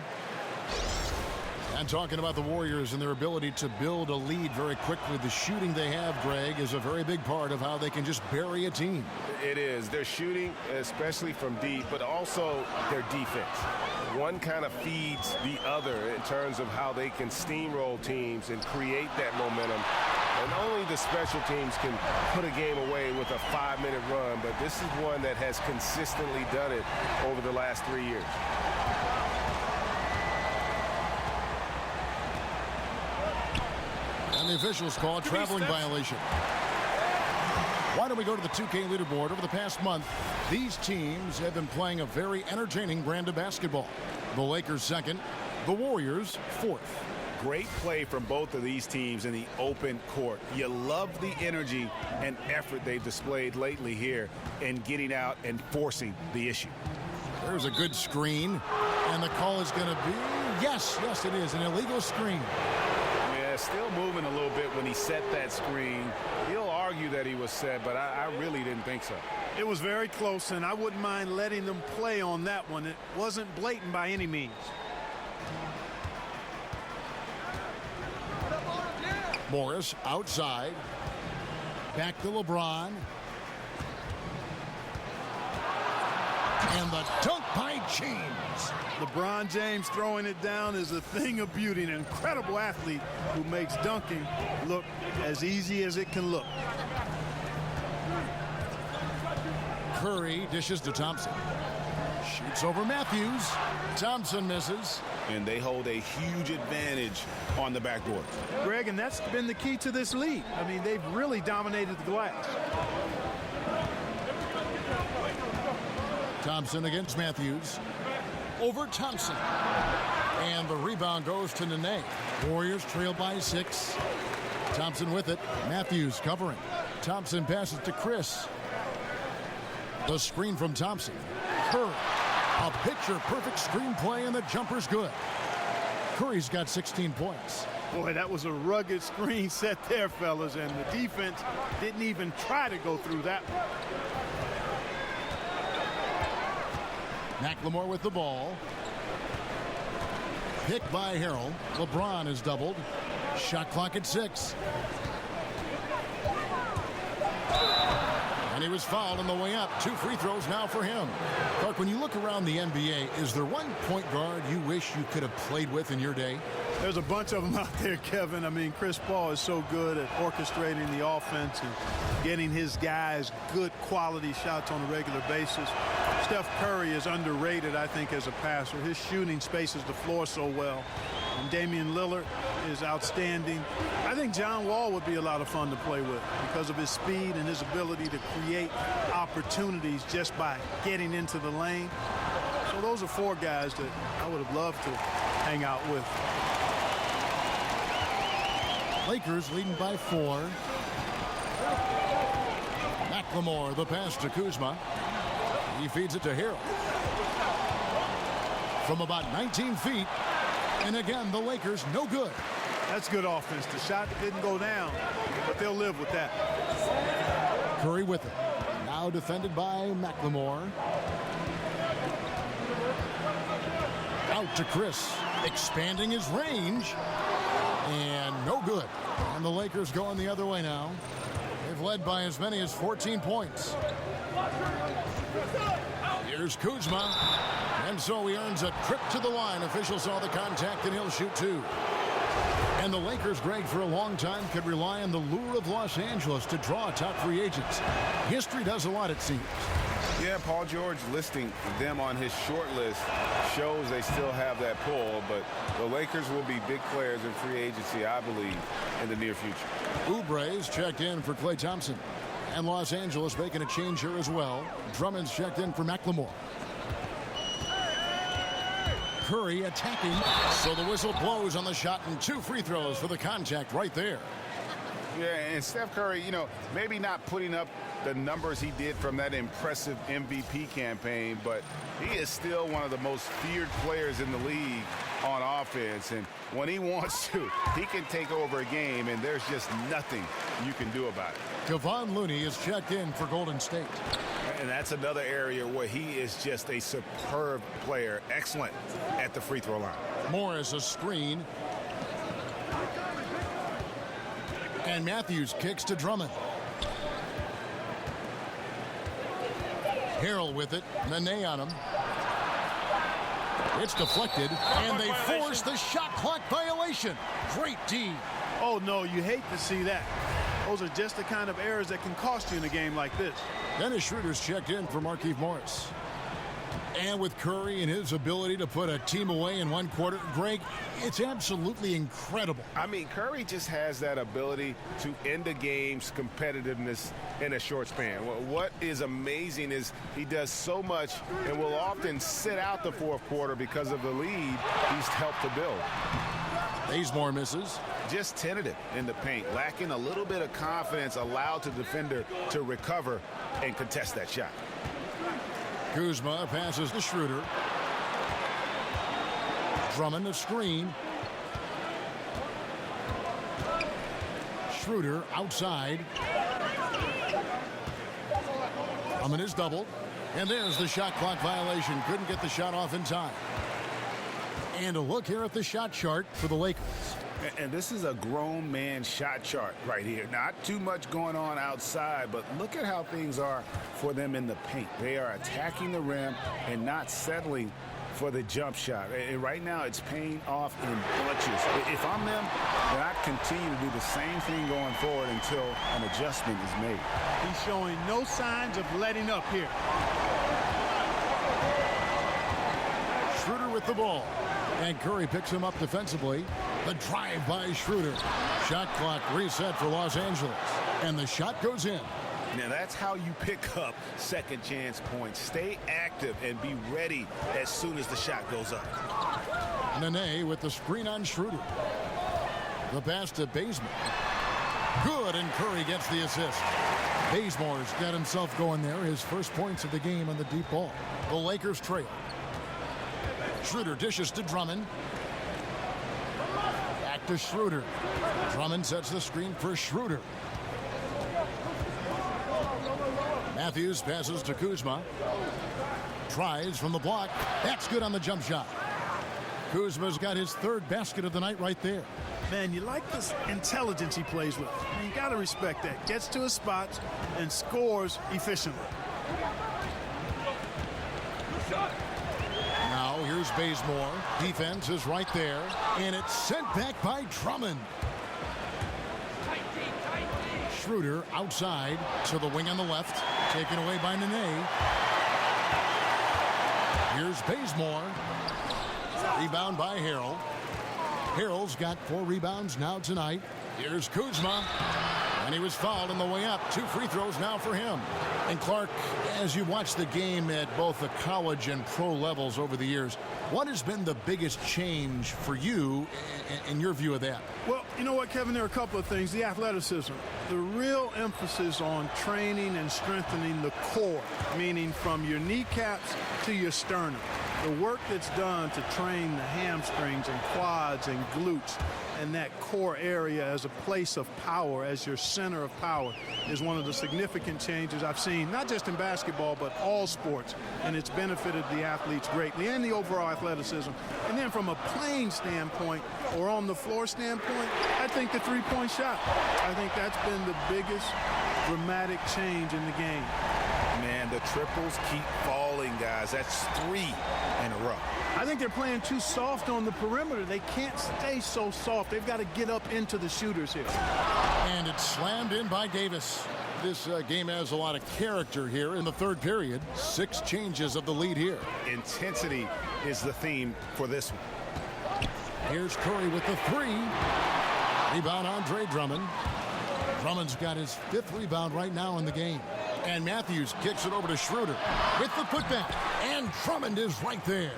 S1: And talking about the Warriors and their ability to build a lead very quickly, the shooting they have, Greg, is a very big part of how they can just bury a team.
S3: It is. Their shooting, especially from deep, but also their defense. One kind of feeds the other in terms of how they can steamroll teams and create that momentum. And only the special teams can put a game away with a 5-minute run, but this is one that has consistently done it over the last 3 years.
S1: And the officials call a traveling violation. Why don't we go to the 2K leaderboard? Over the past month, these teams have been playing a very entertaining brand of basketball. The Lakers second, the Warriors fourth.
S3: Great play from both of these teams in the open court. You love the energy and effort they've displayed lately here in getting out and forcing the issue.
S1: There's a good screen, and the call is going to be, yes, it is, an illegal screen.
S3: Still moving a little bit when he set that screen. He'll argue that he was set, but I really didn't think so.
S2: It was very close, and I wouldn't mind letting them play on that one. It wasn't blatant by any means.
S1: Morris outside. Back to LeBron. And the dunk by James.
S2: LeBron James throwing it down is a thing of beauty. An incredible athlete who makes dunking look as easy as it can look.
S1: Curry dishes to Thompson. Shoots over Matthews. Thompson misses.
S3: And they hold a huge advantage on the backboard.
S2: Greg, and that's been the key to this league. I mean, they've really dominated the glass.
S1: Thompson against Matthews. Over Thompson. And the rebound goes to Nene. Warriors trail by 6. Thompson with it. Matthews covering. Thompson passes to Chris. The screen from Thompson. Curry. A picture-perfect screen play, and the jumper's good. Curry's got 16 points.
S2: Boy, that was a rugged screen set there, fellas, and the defense didn't even try to go through that one.
S1: McLemore with the ball. Picked by Harrell. LeBron is doubled. Shot clock at 6. And And he was fouled on the way up. 2 free throws now for him. Clark, when you look around the NBA, is there one point guard you wish you could have played with in your day?
S2: There's a bunch of them out there, Kevin. I mean, Chris Paul is so good at orchestrating the offense and getting his guys good quality shots on a regular basis. Steph Curry is underrated, I think, as a passer. His shooting spaces the floor so well. And Damian Lillard is outstanding. I think John Wall would be a lot of fun to play with because of his speed and his ability to create opportunities just by getting into the lane. So those are 4 guys that I would have loved to hang out with.
S1: Lakers leading by 4. McLemore, the pass to Kuzma. He feeds it to Harrell. From about 19 feet. And again, the Lakers no good.
S2: That's good offense. The shot didn't go down, but they'll live with that.
S1: Curry with it. Now defended by McLemore. Out to Chris. Expanding his range. And no good. And the Lakers going the other way now. They've led by as many as 14 points. Here's Kuzma. And so he earns a trip to the line. Officials saw the contact and he'll shoot 2. And the Lakers, Greg, for a long time could rely on the lure of Los Angeles to draw top free agents. History does a lot, it seems.
S3: Yeah, Paul George listing them on his short list shows they still have that pull, but the Lakers will be big players in free agency, I believe, in the near future.
S1: Oubre's checked in for Klay Thompson. And Los Angeles making a change here as well. Drummond's checked in for McLemore. Curry attacking. So the whistle blows on the shot and 2 free throws for the contact right there.
S3: Yeah, and Steph Curry, you know, maybe not putting up the numbers he did from that impressive MVP campaign, but he is still one of the most feared players in the league on offense. And when he wants to, he can take over a game, and there's just nothing you can do about it.
S1: Kevon Looney is checked in for Golden State.
S3: And that's another area where he is just a superb player. Excellent at the free throw line.
S1: Morris a screen. And Matthews kicks to Drummond. Harrell with it. Nene on him. It's deflected. And they force the shot clock violation. Great D.
S2: Oh, no, you hate to see that. Those are just the kind of errors that can cost you in a game like this.
S1: Dennis Schroeder's checked in for Markieff Morris. And with Curry and his ability to put a team away in 1 quarter, Greg, it's absolutely incredible.
S3: I mean, Curry just has that ability to end the game's competitiveness in a short span. What is amazing is he does so much and will often sit out the 4th quarter because of the lead he's helped to build.
S1: Bazemore misses.
S3: Just tentative in the paint, lacking a little bit of confidence, allowed the defender to recover and contest that shot.
S1: Kuzma passes to Schroeder. Drummond a screen. Schroeder outside. Drummond is doubled. And there's the shot clock violation. Couldn't get the shot off in time. And a look here at the shot chart for the Lakers.
S3: And this is a grown man shot chart right here. Not too much going on outside, but look at how things are for them in the paint. They are attacking the rim and not settling for the jump shot. And right now, it's paying off in bunches. If I'm them, then I'd continue to do the same thing going forward until an adjustment is made.
S2: He's showing no signs of letting up here.
S1: Schroeder with the ball. And Curry picks him up defensively. The drive by Schroeder. Shot clock reset for Los Angeles. And the shot goes in.
S3: Now that's how you pick up second chance points. Stay active and be ready as soon as the shot goes up.
S1: Nene with the screen on Schroeder. The pass to Bazemore. Good, and Curry gets the assist. Bazemore's got himself going there. His first points of the game on the deep ball. The Lakers trail. Schroeder dishes to Drummond. Back to Schroeder. Drummond sets the screen for Schroeder. Matthews passes to Kuzma. Tries from the block. That's good on the jump shot. Kuzma's got his 3rd basket of the night right there.
S2: Man, you like this intelligence he plays with. And you got to respect that. Gets to his spots and scores efficiently.
S1: Now here's Bazemore. Defense is right there. And it's sent back by Drummond. Schroeder outside to the wing on the left. Taken away by Nene. Here's Bazemore. Rebound by Harrell. Harrell's got 4 rebounds now tonight. Here's Kuzma. And he was fouled on the way up. 2 free throws now for him. And Clark, as you watch the game at both the college and pro levels over the years, what has been the biggest change for you in your view of that?
S2: Well, you know what, Kevin? There are a couple of things. The athleticism. The real emphasis on training and strengthening the core, meaning from your kneecaps to your sternum. The work that's done to train the hamstrings and quads and glutes and that core area as a place of power, as your center of power, is one of the significant changes I've seen, not just in basketball, but all sports. And it's benefited the athletes greatly and the overall athleticism. And then from a playing standpoint or on the floor standpoint, I think the three-point shot. I think that's been the biggest dramatic change in the game.
S3: Man, the triples keep falling, guys. That's 3 in a row.
S2: I think they're playing too soft on the perimeter. They can't stay so soft. They've got to get up into the shooters here.
S1: And it's slammed in by Davis. This game has a lot of character here in the third period. 6 changes of the lead here.
S3: Intensity is the theme for this one.
S1: Here's Curry with the 3. Rebound Andre Drummond. Drummond's got his 5th rebound right now in the game. And Matthews kicks it over to Schroeder with the putback. And Drummond is right there.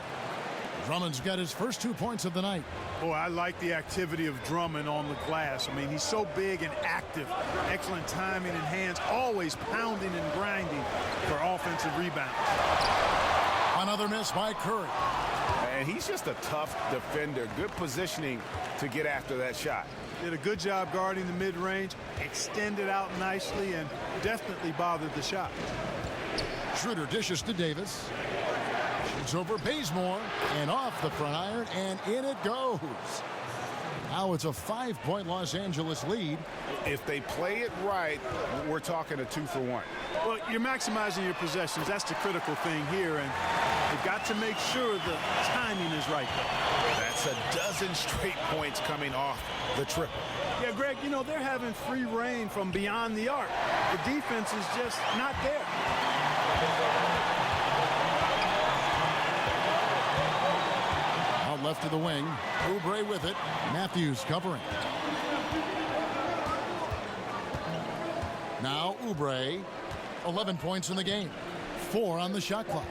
S1: Drummond's got his first 2 points of the night.
S2: Boy, I like the activity of Drummond on the glass. I mean, he's so big and active. Excellent timing and hands, always pounding and grinding for offensive rebounds.
S1: Another miss by Curry.
S3: And he's just a tough defender. Good positioning to get after that shot.
S2: Did a good job guarding the mid-range, extended out nicely, and definitely bothered the shot.
S1: Schroeder dishes to Davis. Shoots over Bazemore and off the front iron, and in it goes. Now it's a 5-point Los Angeles lead.
S3: If they play it right, we're talking a 2-for-1.
S2: Well, you're maximizing your possessions. That's the critical thing here, and you've got to make sure the timing is right.
S3: That's a dozen straight points coming off the triple.
S2: Yeah, Greg, you know, they're having free reign from beyond the arc. The defense is just not there.
S1: Out left to the wing. Oubre with it. Matthews covering. Now Oubre, 11 points in the game. 4 on the shot clock.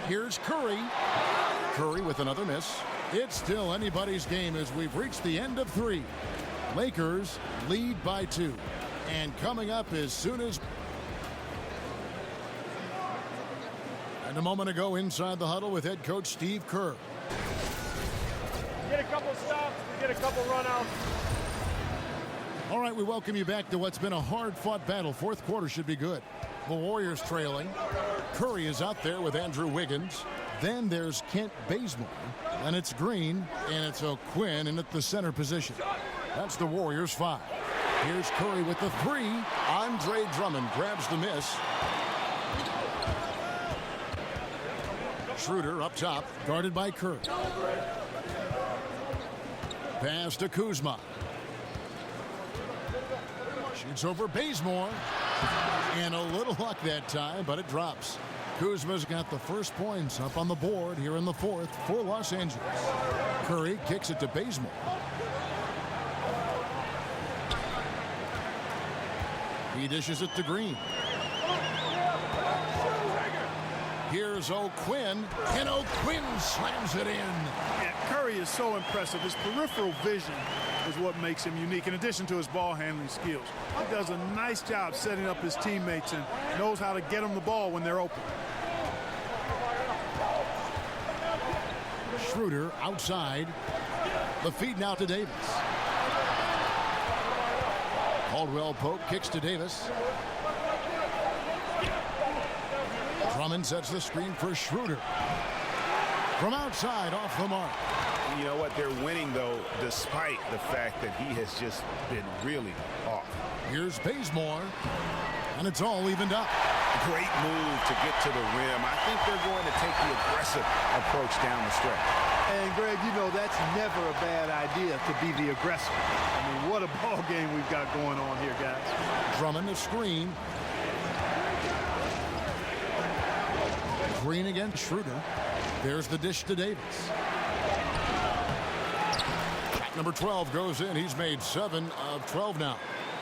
S1: Here's Curry. Curry with another miss. It's still anybody's game as we've reached the end of 3. Lakers lead by 2. And coming up as soon as... And a moment ago inside the huddle with head coach Steve Kerr.
S9: Get a couple stops, get a couple run-outs.
S1: All right, we welcome you back to what's been a hard-fought battle. Fourth quarter should be good. The Warriors trailing. Curry is out there with Andrew Wiggins. Then there's Kent Bazemore. And it's Green, and it's O'Quinn in at the center position. That's the Warriors' 5. Here's Curry with the 3. Andre Drummond grabs the miss. Schroeder up top, guarded by Curry. Pass to Kuzma. Shoots over Bazemore. And a little luck that time, but it drops. Kuzma's got the first points up on the board here in the 4th for Los Angeles. Curry kicks it to Bazemore. He dishes it to Green. Here's O'Quinn, and O'Quinn slams it in.
S2: Yeah, Curry is so impressive. His peripheral vision is what makes him unique, in addition to his ball handling skills. He does a nice job setting up his teammates and knows how to get them the ball when they're open.
S1: Schroeder outside. The feed now to Davis. Caldwell Pope kicks to Davis. Drummond sets the screen for Schroeder. From outside, off the mark.
S3: And you know what? They're winning, though, despite the fact that he has just been really off.
S1: Here's Bazemore, and it's all evened up.
S3: Great move to get to the rim. I think they're going to take the aggressive approach down the stretch.
S2: And, Greg, you know that's never a bad idea to be the aggressor. I mean, what a ball game we've got going on here, guys.
S1: Drummond, the screen. Green against Schroeder. There's the dish to Davis. Shot number 12 goes in. He's made 7 of 12 now.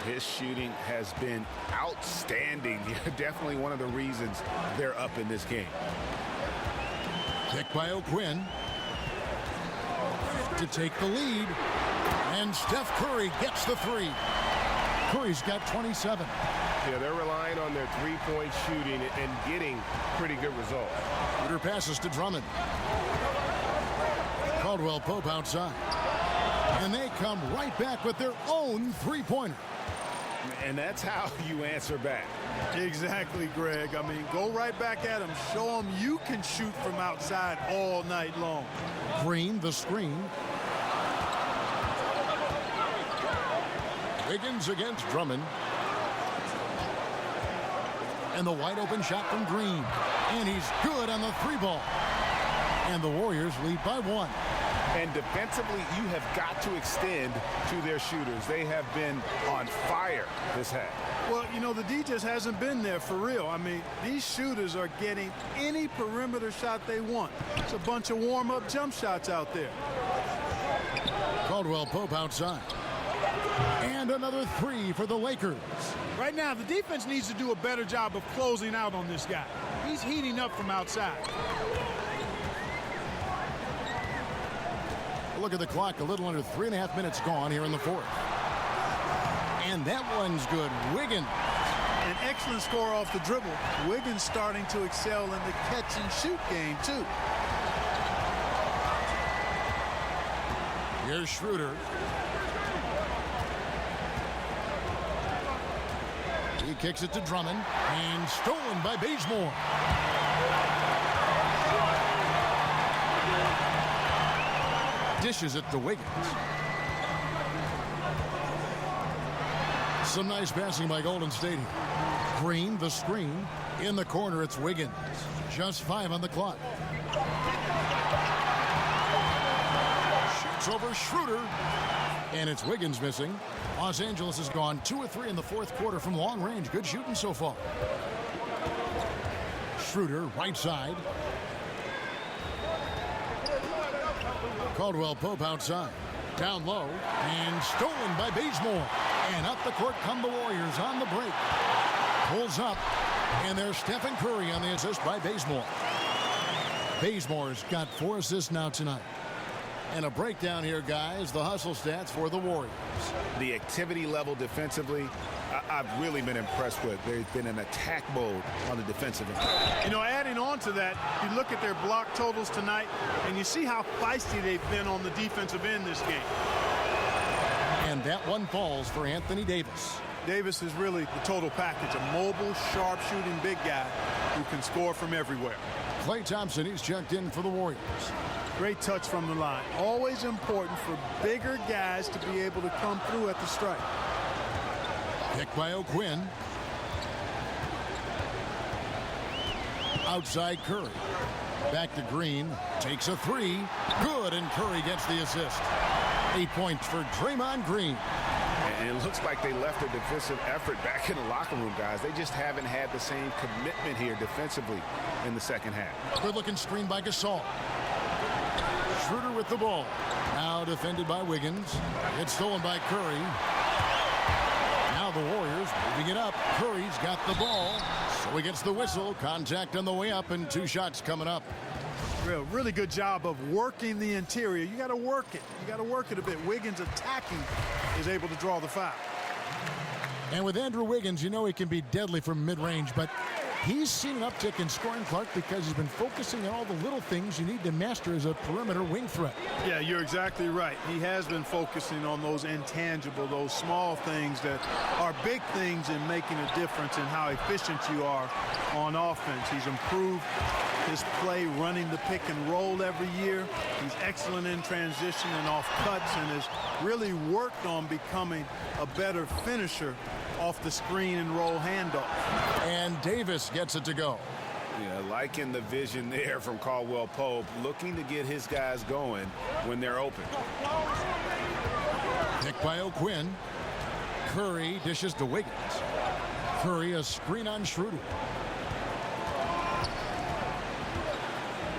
S3: His shooting has been outstanding. Definitely one of the reasons they're up in this game.
S1: Pick by O'Quinn to take the lead. And Steph Curry gets the 3. Curry's got 27.
S3: Yeah, they're relying on their three-point shooting and getting pretty good results.
S1: Shooter passes to Drummond. Caldwell Pope outside. And they come right back with their own three-pointer.
S3: And that's how you answer back.
S2: Exactly, Greg. I mean, go right back at him. Show him you can shoot from outside all night long.
S1: Green, the screen. Wiggins against Drummond. And the wide open shot from Green. And he's good on the 3-ball. And the Warriors lead by 1.
S3: And defensively, you have got to extend to their shooters. They have been on fire this half.
S2: Well, you know, the D just hasn't been there for real. I mean, these shooters are getting any perimeter shot they want. It's a bunch of warm-up jump shots out there.
S1: Caldwell Pope outside. And another 3 for the Lakers.
S2: Right now, the defense needs to do a better job of closing out on this guy. He's heating up from outside.
S1: Look at the clock, a little under 3.5 minutes gone here in the 4th. And that one's good. Wiggins.
S2: An excellent score off the dribble. Wiggins starting to excel in the catch-and-shoot game, too.
S1: Here's Schroeder. He kicks it to Drummond. And stolen by Bazemore. Dishes it to Wiggins. Some nice passing by Golden State here. Green, the screen. In the corner, it's Wiggins. Just 5 on the clock. Shoots over Schroeder. And it's Wiggins missing. Los Angeles has gone 2 of 3 in the 4th quarter from long range. Good shooting so far. Schroeder, right side. Caldwell Pope outside. Down low. And stolen by Bazemore. And up the court come the Warriors on the break. Pulls up. And there's Stephen Curry on the assist by Bazemore. Bazemore's got 4 assists now tonight. And a breakdown here, guys. The hustle stats for the Warriors.
S3: The activity level defensively, I've really been impressed with. There's been an attack mode on the defensive end.
S2: You know, adding on to that, you look at their block totals tonight, and you see how feisty they've been on the defensive end this game.
S1: And that one falls for Anthony Davis.
S2: Davis is really the total package, a mobile, sharp-shooting big guy who can score from everywhere.
S1: Klay Thompson, he's checked in for the Warriors.
S2: Great touch from the line. Always important for bigger guys to be able to come through at the stripe.
S1: Pick by O'Quinn. Outside Curry. Back to Green. Takes a 3. Good, and Curry gets the assist. 8 points for Draymond Green.
S3: And it looks like they left their defensive effort back in the locker room, guys. They just haven't had the same commitment here defensively in the second half.
S1: Good-looking screen by Gasol. Schroeder with the ball. Now defended by Wiggins. It's stolen by Curry. Now the Warriors moving it up. Curry's got the ball. So he gets the whistle. Contact on the way up and 2 shots coming up.
S2: Really good job of working the interior. You got to work it. You got to work it a bit. Wiggins attacking is able to draw the foul.
S1: And with Andrew Wiggins, you know he can be deadly from mid-range, but he's seen an uptick in scoring, Clark, because he's been focusing on all the little things you need to master as a perimeter wing threat.
S2: Yeah, you're exactly right. He has been focusing on those intangible, those small things that are big things in making a difference in how efficient you are on offense. He's improved his play running the pick and roll every year. He's excellent in transition and off cuts and has really worked on becoming a better finisher off the screen and roll handoff.
S1: And Davis gets it to go.
S3: Yeah, liking the vision there from Caldwell Pope, looking to get his guys going when they're open.
S1: Pick by O'Quinn. Curry dishes to Wiggins. Curry a screen on Schroeder.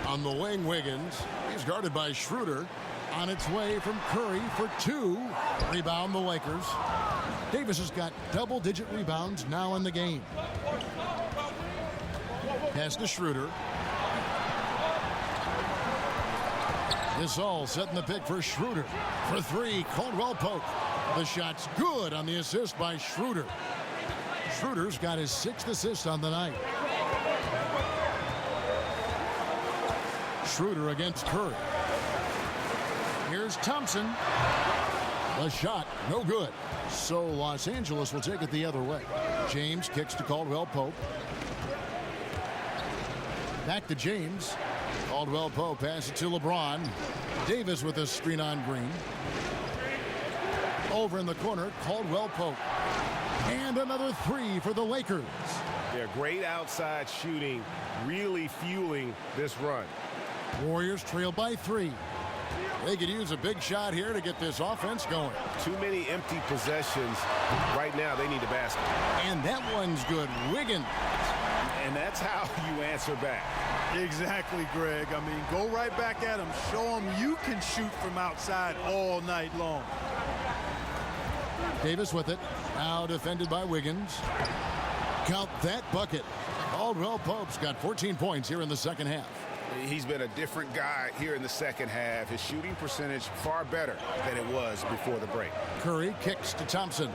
S1: On the wing, Wiggins. He's guarded by Schroeder. On its way from Curry for two. Rebound the Lakers. Davis has got double-digit rebounds now in the game. Pass to Schroeder. Gasol setting the pick for Schroeder. For three, Caldwell Pope. The shot's good on the assist by Schroeder. Schroeder's got his 6th assist on the night. Schroeder against Curry. Here's Thompson. The shot, no good. So Los Angeles will take it the other way. James kicks to Caldwell Pope. Back to James. Caldwell Pope passes it to LeBron. Davis with a screen on Green. Over in the corner, Caldwell Pope. And another three for the Lakers.
S3: Yeah, great outside shooting, really fueling this run.
S1: Warriors trail by 3. They could use a big shot here to get this offense going.
S3: Too many empty possessions. Right now, they need a basket.
S1: And that one's good. Wiggins.
S3: And that's how you answer back.
S2: Exactly, Greg. I mean, go right back at him. Show him you can shoot from outside all night long.
S1: Davis with it. Now defended by Wiggins. Count that bucket. Caldwell Pope's got 14 points here in the second half.
S3: He's been a different guy here in the second half. His shooting percentage far better than it was before the break.
S1: Curry kicks to Thompson.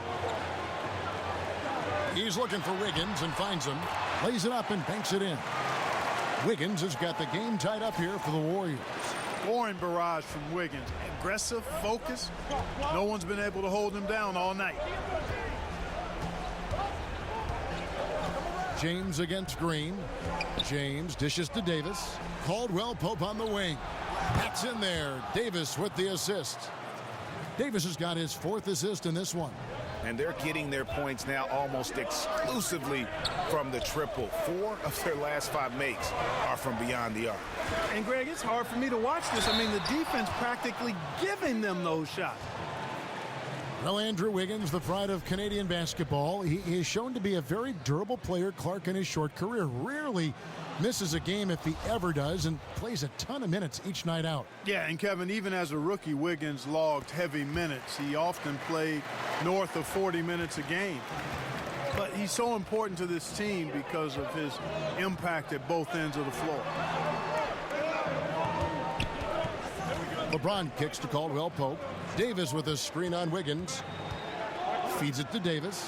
S1: He's looking for Wiggins and finds him. Lays it up and banks it in. Wiggins has got the game tied up here for the Warriors.
S2: Scoring barrage from Wiggins. Aggressive, focus. No one's been able to hold him down all night.
S1: James against Green. James dishes to Davis. Caldwell Pope on the wing. That's in there. Davis with the assist. Davis has got his 4th assist in this one.
S3: And they're getting their points now almost exclusively from the triple. 4 of their last 5 makes are from beyond the arc.
S2: And, Greg, it's hard for me to watch this. I mean, the defense practically giving them those shots.
S1: Well, Andrew Wiggins, the pride of Canadian basketball, he is shown to be a very durable player, Clark, in his short career. Rarely misses a game if he ever does, and plays a ton of minutes each night out.
S2: Yeah, and Kevin, even as a rookie, Wiggins logged heavy minutes. He often played north of 40 minutes a game. But he's so important to this team because of his impact at both ends of the floor.
S1: LeBron kicks to Caldwell Pope. Davis with a screen on Wiggins. Feeds it to Davis.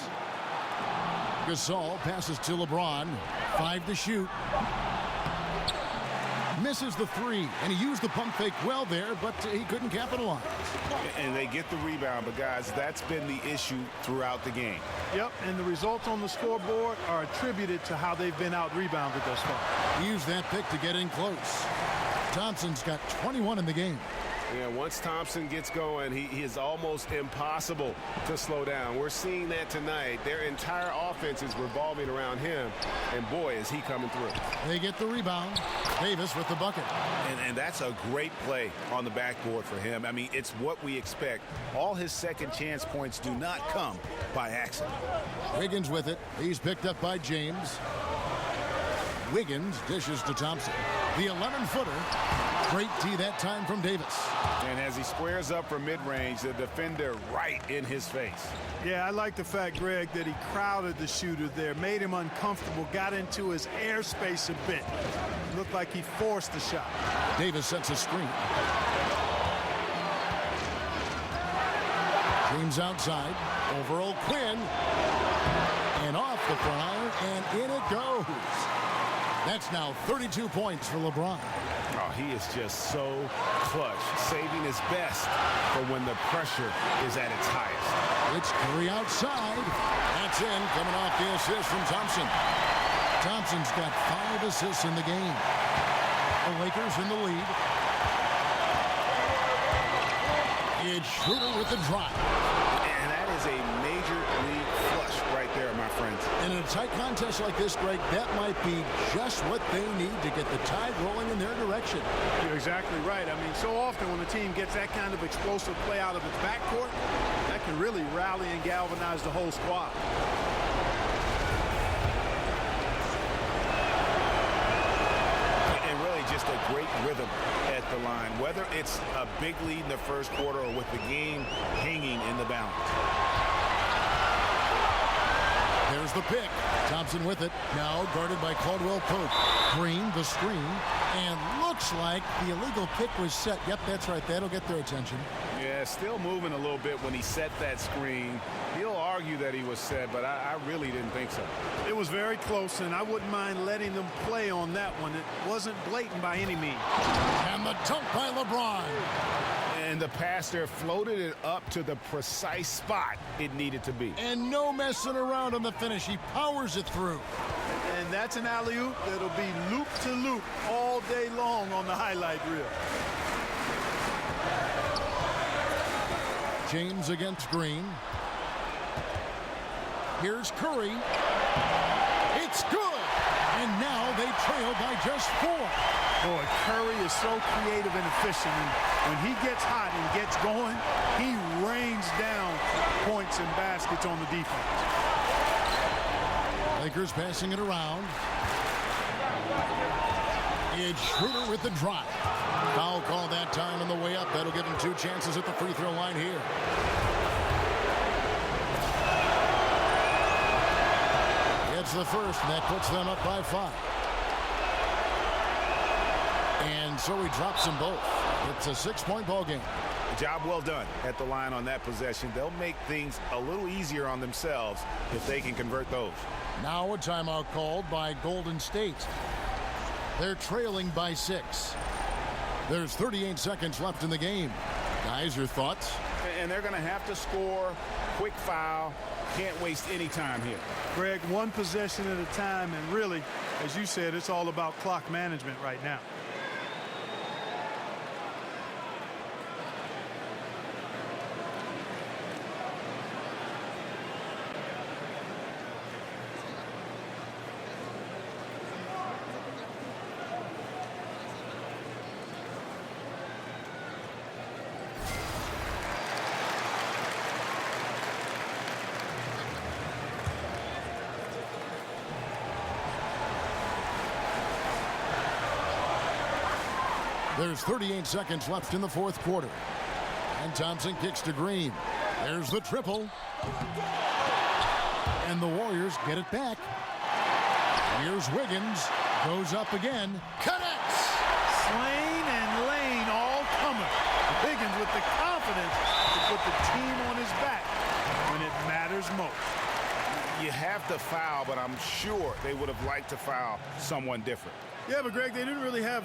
S1: Gasol passes to LeBron. 5 to shoot. Misses the 3, and he used the pump fake well there, but he couldn't capitalize.
S3: And they get the rebound, but guys, that's been the issue throughout the game.
S2: Yep, and the results on the scoreboard are attributed to how they've been out-rebounded thus far.
S1: He used that pick to get in close. Thompson's got 21 in the game.
S3: Yeah, once Thompson gets going, he is almost impossible to slow down. We're seeing that tonight. Their entire offense is revolving around him, and boy, is he coming through.
S1: They get the rebound. Davis with the bucket.
S3: And that's a great play on the backboard for him. I mean, it's what we expect. All his second chance points do not come by accident.
S1: Wiggins with it. He's picked up by James. Wiggins dishes to Thompson. The 11-footer. Great D that time from Davis.
S3: And as he squares up for mid-range, the defender right in his face.
S2: Yeah, I like the fact, Greg, that he crowded the shooter there, made him uncomfortable, got into his airspace a bit. Looked like he forced the shot.
S1: Davis sets a screen. James outside. Over O'Quinn. And off the front iron, and in it goes. That's now 32 points for LeBron.
S3: Oh, he is just so clutch, saving his best for when the pressure is at its highest.
S1: It's Curry outside. That's in, coming off the assist from Thompson. Thompson's got 5 assists in the game. The Lakers in the lead. It's Schroeder with the drive.
S3: And that is a major league flush right there, my friends.
S1: And in a tight contest like this, Greg, that might be just what they need to get the tide rolling in their direction.
S2: You're exactly right. I mean, so often when a team gets that kind of explosive play out of its backcourt, that can really rally and galvanize the whole squad.
S3: And really just a great rhythm at the line, whether it's a big lead in the first quarter or with the game hanging in the balance.
S1: There's the pick. Thompson with it. Now guarded by Caldwell Pope. Green, the screen. And looks like the illegal pick was set. Yep, that's right. That'll get their attention.
S3: Yeah, still moving a little bit when he set that screen. He'll argue that he was set, but I really didn't think so.
S2: It was very close, and I wouldn't mind letting them play on that one. It wasn't blatant by any means.
S1: And the dunk by LeBron.
S3: And the pass there floated it up to the precise spot it needed to be.
S1: And no messing around on the finish. He powers it through.
S2: And that's an alley-oop that'll be loop to loop all day long on the highlight reel.
S1: James against Green. Here's Curry. It's good. And now they trail by just 4.
S2: Boy, Curry is so creative and efficient. And when he gets hot and gets going, he rains down points and baskets on the defense.
S1: Lakers passing it around. It's Schroeder with the drive. Foul call that time on the way up. That'll give him 2 chances at the free throw line here. It's the first, and that puts them up by 5. And so he drops them both. It's a 6-point ball game.
S3: Job well done at the line on that possession. They'll make things a little easier on themselves if they can convert those.
S1: Now a timeout called by Golden State. They're trailing by 6. There's 38 seconds left in the game. Guys, your thoughts?
S3: And they're going to have to score. Quick foul. Can't waste any time here.
S2: Greg, one possession at a time, and really, as you said, it's all about clock management right now.
S1: There's 38 seconds left in the 4th quarter. And Thompson kicks to Green. There's the triple. And the Warriors get it back. Here's Wiggins. Goes up again. Connects!
S2: Slane and Lane all coming. Wiggins with the confidence to put the team on his back when it matters most.
S3: You have to foul, but I'm sure they would have liked to foul someone different.
S2: Yeah, but Greg, they didn't really have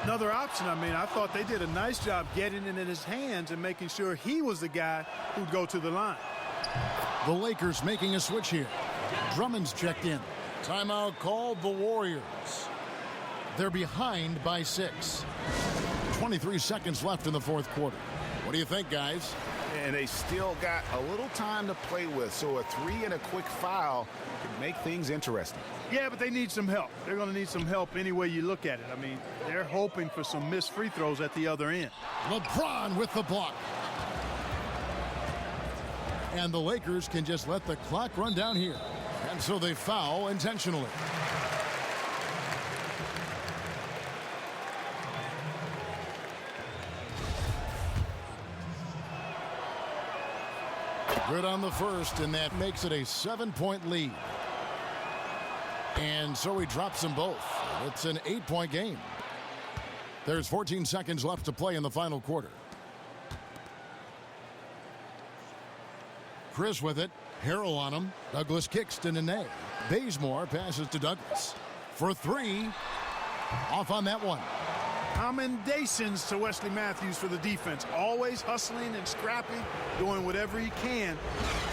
S2: another option. I mean, I thought they did a nice job getting it in his hands and making sure he was the guy who'd go to the line.
S1: The Lakers making a switch here. Drummond's checked in. Timeout called the Warriors. They're behind by 6. 23 seconds left in the 4th quarter. What do you think, guys?
S3: And they still got a little time to play with, so a 3 and a quick foul could make things interesting.
S2: Yeah, but they need some help. They're going to need some help any way you look at it. I mean, they're hoping for some missed free throws at the other end.
S1: LeBron with the block. And the Lakers can just let the clock run down here. And so they foul intentionally. Good on the first, and that makes it a 7-point lead. And so he drops them both. It's an 8-point game. There's 14 seconds left to play in the final quarter. Chris with it. Harrell on him. Douglas kicks to Nene. Bazemore passes to Douglas. For 3. Off on that one.
S2: Commendations to Wesley Matthews for the defense. Always hustling and scrapping, doing whatever he can to